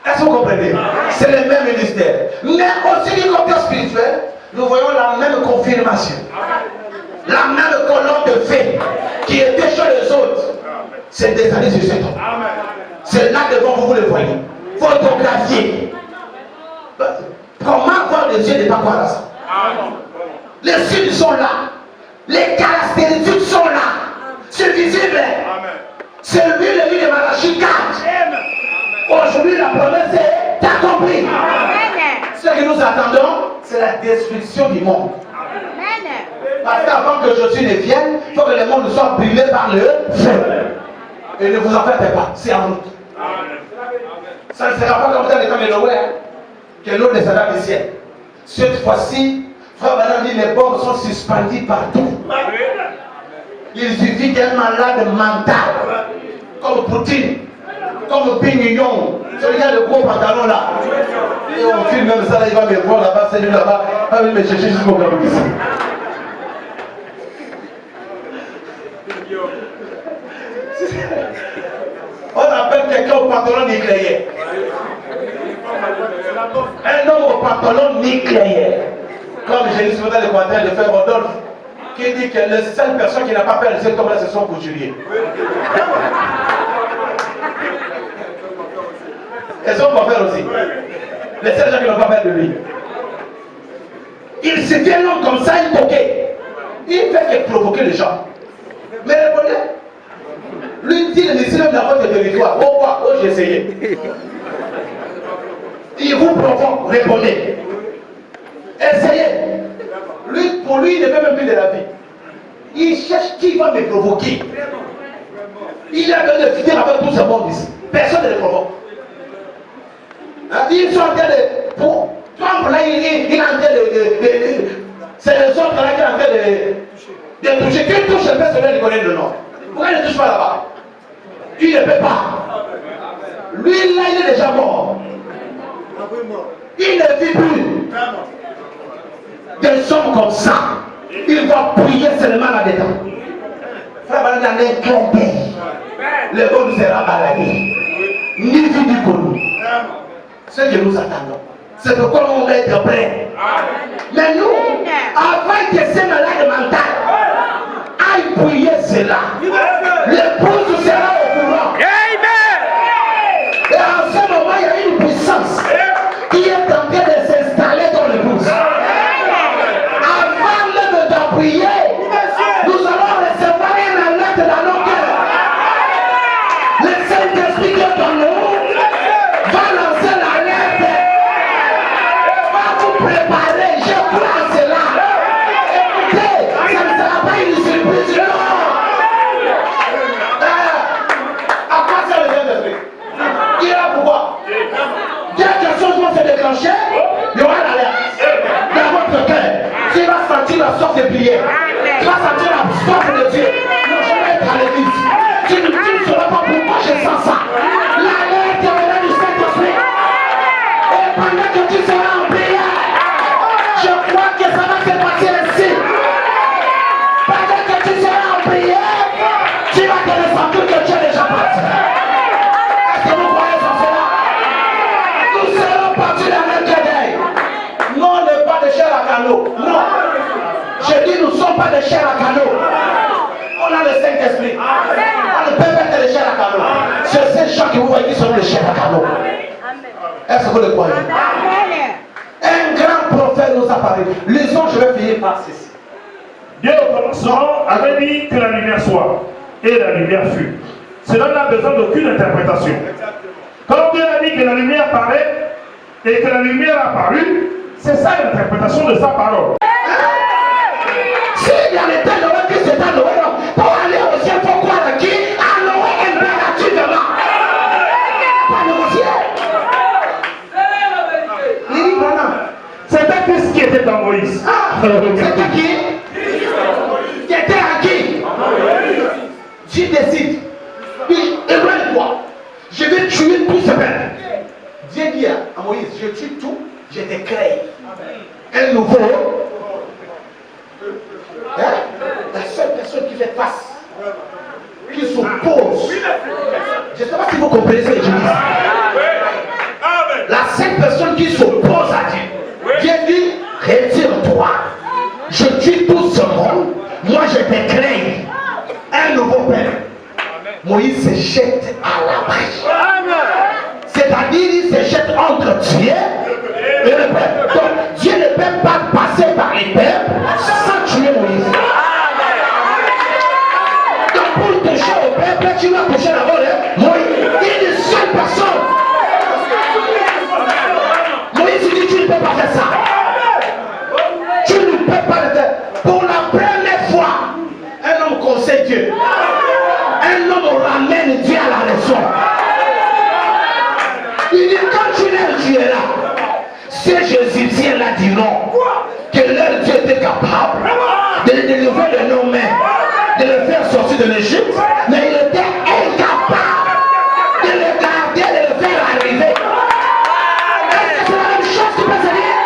Est-ce que vous comprenez? C'est le même ministère. Mais aussi du côté spirituel, nous voyons la même confirmation. La même colonne de feu qui était chez les autres. C'est des années sur 7 ans. C'est là devant vous, vous le voyez. Photographié. Comment voir les yeux ne pas voir ça? Les signes sont là. Les caractéristiques sont là. C'est visible. C'est lui le livre de Malachie 4. Aujourd'hui, la promesse est accomplie. Ce que que nous attendons, c'est la destruction du monde. Parce qu'avant que Jésus ne vienne, il faut que le monde soit brûlé par le feu. Et ne vous en faites pas, c'est en route. Ça ne sera pas comme dans les temps de Noé, hein, que l'eau descendra du ciel. Cette fois-ci, frère Branham dit, les bombes sont suspendues partout. Il suffit d'un malade mental, comme Poutine, comme Pignon, celui qui a le gros pantalon là. Et on filme même ça, là, il va me voir là-bas, c'est lui là-bas, il va me chercher jusqu'au Gabon ici. On appelle quelqu'un au pantalon nucléaire. Un homme au pantalon nucléaire. Comme j'ai dit souvent dans les commentaires de frère Rodolphe, qui dit que la seule personne qui n'a pas peur de cet homme-là, c'est son couturier. Et son coiffeur aussi. Les seuls gens qui n'ont pas peur de lui. Il se fait un homme comme ça, il toquait. Il fait que provoquer les gens. Mais répondez. Lui dit le missile même dans votre territoire. Oh quoi? Oh j'ai essayé. Il vous provoque, répondez. Essayez. Lui, pour lui, il ne veut même plus de la vie. Il cherche qui va me provoquer. Il a besoin de finir avec tout ce monde ici. Personne ne le provoque. Hein? Ils sont en train de. Pour Trump là, il est en train de. C'est les autres là qui sont en train de toucher. Qui touche le père, celui-là, il connaît le nom. Pourquoi il ne touche pas là-bas? Il ne peut pas. Lui là, il est déjà mort. Il ne vit plus. Des hommes comme ça, il va prier seulement là-dedans. Frère, dans un clin d'œil, le monde sera balayé. Ni vu ni connu. Ce que nous attendons, c'est pourquoi on va être prêts. Mais nous, avant que ces malades mentaux aillent prier cela, l'épouse sera au courant. Et en ce moment, il y a une puissance qui est en train de s'installer dans l'épouse. Avant même de prier, nous allons recevoir une alerte dans nos cœurs. Le Saint-Esprit qui est en nous va lancer l'alerte. Va vous préparer, je crois à cela. Écoutez, ça ne sera pas une surprise, non. À quoi ça le Saint-Esprit? Il est là pourquoi? Dès que chose va se déclencher, il y aura l'alerte dans votre cœur. Tu vas sentir la sorte de prière. Tu vas sentir la sorte de Dieu. Non, je vais être à l'église. Tu ne sauras pas pourquoi je sens ça. L'alerte viendra du Saint-Esprit. Et pendant que tu seras en prière, je crois que ça va se passer ainsi. Pendant que tu seras en prière, tu vas te ressentir que tu es déjà parti. Est-ce que vous croyez en cela? Nous serons partis dans le cadre. Non, on n'est pas de chair à canot. Non. Je dis, nous ne sommes pas de chair à canot. On a le Saint-Esprit. On ne peut pas être de chair à canot. C'est ces gens que vous voyez qui sont de chair à canot. Est-ce que vous le croyez? Un grand prophète nous a parlé. Lisons, je vais finir par ceci. Dieu au commencement avait dit que la lumière soit, et la lumière fut. Cela n'a besoin d'aucune interprétation. Quand Dieu a dit que la lumière paraît et que la lumière a paru, c'est ça l'interprétation de sa parole. S'il y a l'état de Noé, Christ est à Noé, pour aller au ciel, pour croire à qui? À Noé impérativement. Pas négocier. Il dit Branham. C'était Christ qui était en Moïse. Ah, c'était qui? Qui était à qui? Tu décides. Éloigne-toi. Je vais tuer tout ce peuple. Dieu dit à Moïse, je tue tout, je te crée un nouveau. Hein? La seule personne qui fait face, qui s'oppose. Je ne sais pas si vous comprenez ce que je dis. La seule personne qui s'oppose à Dieu. Dieu dit, retire-toi. Je tue tout ce monde. Moi je te crée un nouveau peuple. Moïse se jette à la marche. C'est-à-dire, il se jette entre Dieu et le peuple. Donc, Dieu ne peut pas passer par les peuples sans tuer Moïse. Donc, pour toucher au peuple, tu vas toucher d'abord Moïse. Une seule personne. Moïse dit, tu ne peux pas faire ça. Dieu. Un homme ramène Dieu à la raison. Il dit, quand tu l'aimes, tu es là. Ces Égyptiens-là diront que leur Dieu était capable de le délivrer de nos mains, de le faire sortir de l'Égypte, mais il était incapable de le garder, de le faire arriver. Est-ce que c'est la même chose qui peut se dire?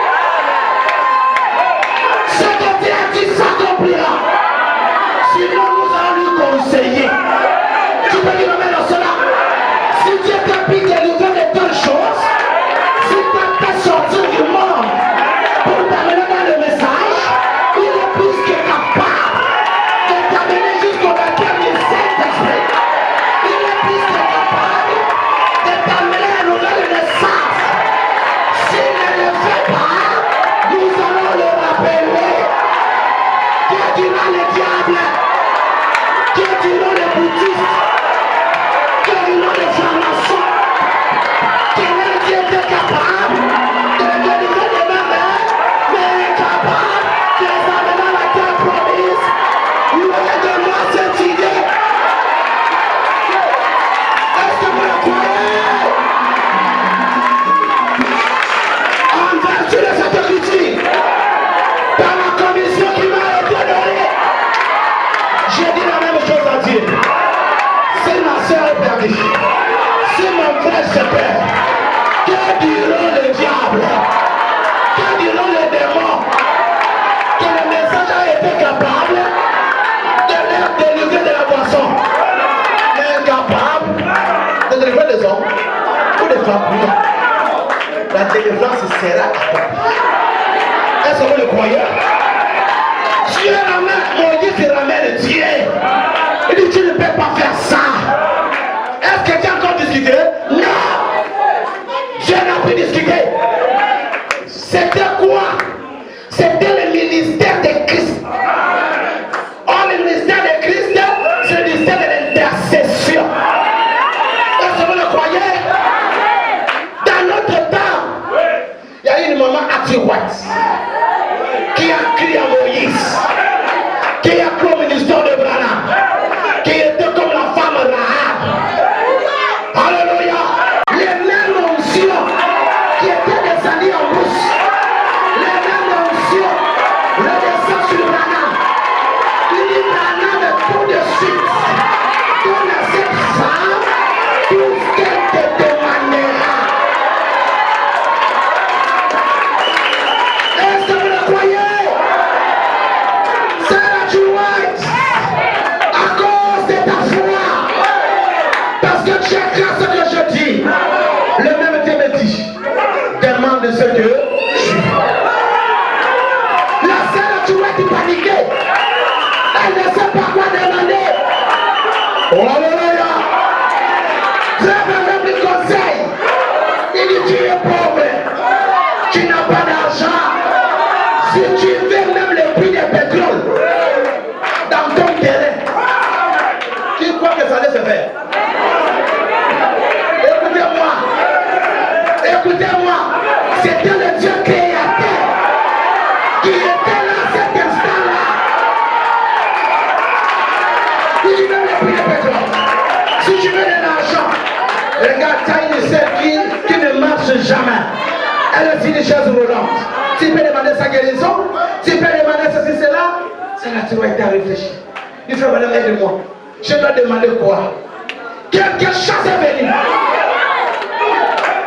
Ce que Dieu a dit s'accomplira. Sinon, nous allons lui conseiller. Tu peux dire amen à cela? Si Dieu t'a pris de délivrer de telles choses, si tu as fait sortir du monde pour t'amener dans le message, il est plus que capable de t'amener jusqu'au baptême du Saint-Esprit. Il est plus que capable de t'amener à une nouvelle naissance. S'il ne le fait pas, nous allons le rappeler. Dieu dira le diable, Dieu dira les bouddhistes, Dieu dira les francs-maçons, que leur Dieu était capable de les délivrer de ma main, mais incapable de les amener dans la terre promise. Loin de moi cette idée. Est-ce que vous le croyez? En vertu de cette écriture, dans la commission qui m'a été donnée, j'ai dit la même chose à Dieu. Si ma soeur est perdue, si mon frère se perd, que diront les diables? Que diront les démons? Que le message a été capable de leur délivrer de la boisson, mais incapable de délivrer des hommes ou des femmes. La délivrance sera accomplie. Est-ce que vous le croyez? Dieu ramène, Moïse il ramène Dieu. Il dit, tu ne peux pas faire ça. Est-ce que tu as encore discuté? Non. Dieu n'a plus discuté. C'était quoi? C'était le ministère de Christ. Or, le ministère de Christ, c'est le ministère de l'intercession. Est-ce que vous le croyez? Dans notre temps, il y a une maman Atiwat qui a crié à Moïse, qui a crié au ministère de Branham, qui était comme la femme Rahab. Alléluia. Les mêmes oncions qui étaient descendues en brousse, les mêmes oncions redescendent sur Branham. Il dit Branham tout de suite, donne à cette femme tout ce qu'elle te demandera. Est-ce que vous le croyez? Sarah, tu vois, à cause de ta foi, parce que tu as cru à ce que je dis, le même Dieu me dit, demande ce que tu veux. La Sarah, tu vois, tu paniquer. Elle ne sait pas quoi demander. Oh alléluia. Très bien, le conseil. Il dit, tu es pauvre, tu n'as pas d'argent. Si tu veux même le prix du pétrole dans ton terrain, tu crois que ça allait se faire? Écoutez-moi, écoutez-moi, c'était le Dieu créateur qui était là à cet instant-là. Il dit même le prix du pétrole. Si tu veux de l'argent, regarde, tu as une sœur qui ne marche jamais. Elle est sur une chaise roulante. Tu peux demander sa guérison, tu peux demander ceci, cela. C'est là que tu dois être à réfléchir. Il faut madame, aide-moi. Je dois demander quoi? Quelque chose est venu.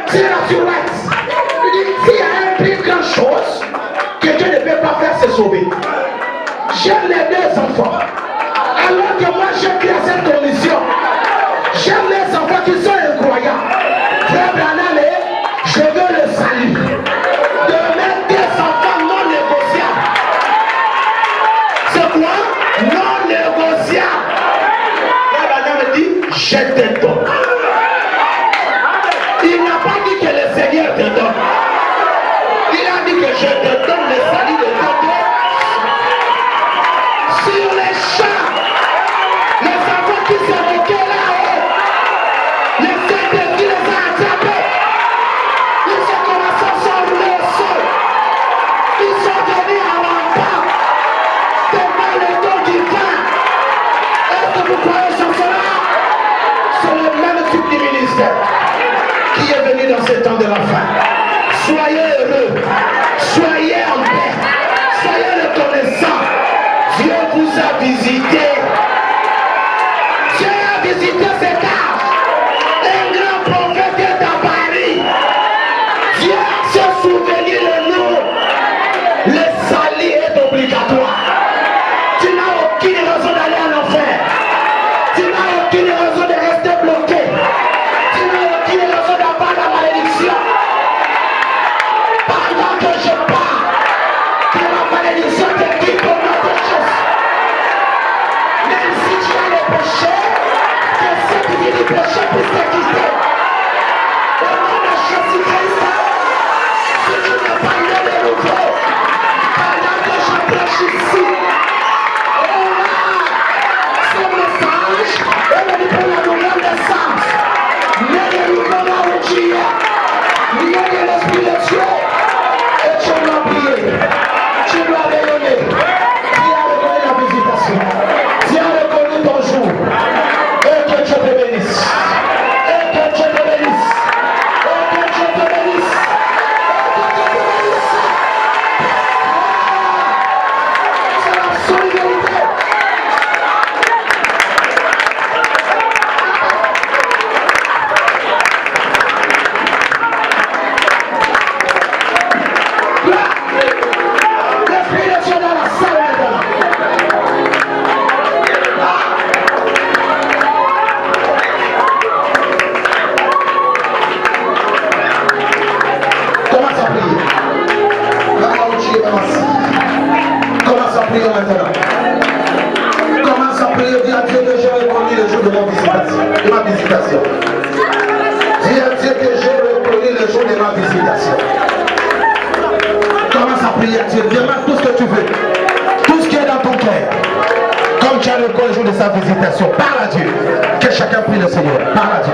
C'est là que tu dois être. Il dit, s'il y a un plus grand chose que Dieu ne peut pas faire, c'est sauver. J'aime les deux enfants. Alors que moi, j'ai créé cette commission. J'aime les enfants qui sont incroyables. Frère Branham, je veux le salut. De mettre des enfants non négociables. C'est quoi? Non négociable. Frère Branham dit, je te donne. Il n'a pas dit que le Seigneur te donne. Il a dit que je te donne le salut de Dieu. Sur les champs, les enfants qui se moquaient là-haut, le Saint-Esprit les a attrapés. Ils ont commencé à Vous croyez sur cela? C'est le même type de ministère qui est venu dans ce temps de la fin. Soyez heureux, soyez en paix, soyez reconnaissants. Dieu vous a visité. Dieu a visité cet âge. Un grand prophète est à Paris. Dieu s'est souvenu de nous. Le salut est obligatoire. Tu n'as aucune raison d'aller en enfer. Tu n'as aucune raison de rester bloqué. Tu n'as aucune raison d'avoir la malédiction. Pendant que je pars, que la malédiction te quitte pour notre chose. Même si tu as le péché, que cette vie du péché puisse te quitter. Au nom de Jésus-Christ, si tu n'as pas eu de nouveau, pendant que je prêche ici, ce message est venu pour la nouvelle naissance. Mais le mouvement où tu es, il y a de l'Esprit de Dieu. Et tu dois prier, tu dois rayonner. Dieu a reconnu la visitation. Dieu a reconnu ton jour. Et que Dieu te bénisse. Et que Dieu te bénisse. Et que Dieu te bénisse. Et que Dieu te bénisse. C'est l'absolue vérité. L'Esprit de Dieu dans la salle maintenant. Commence à prier. Là où tu es assis. Commence à prier maintenant. Commence à prier. Dis à Dieu que j'ai reconnu le jour de ma visitation. Dis à Dieu que j'ai reconnu le jour de ma visitation. Commence à prier à Dieu. Demande tout ce que tu veux. Tout ce qui est dans ton cœur. Comme tu as reconnu le jour de sa visitation. Parle à Dieu. Que chacun prie le Seigneur. Parle à Dieu.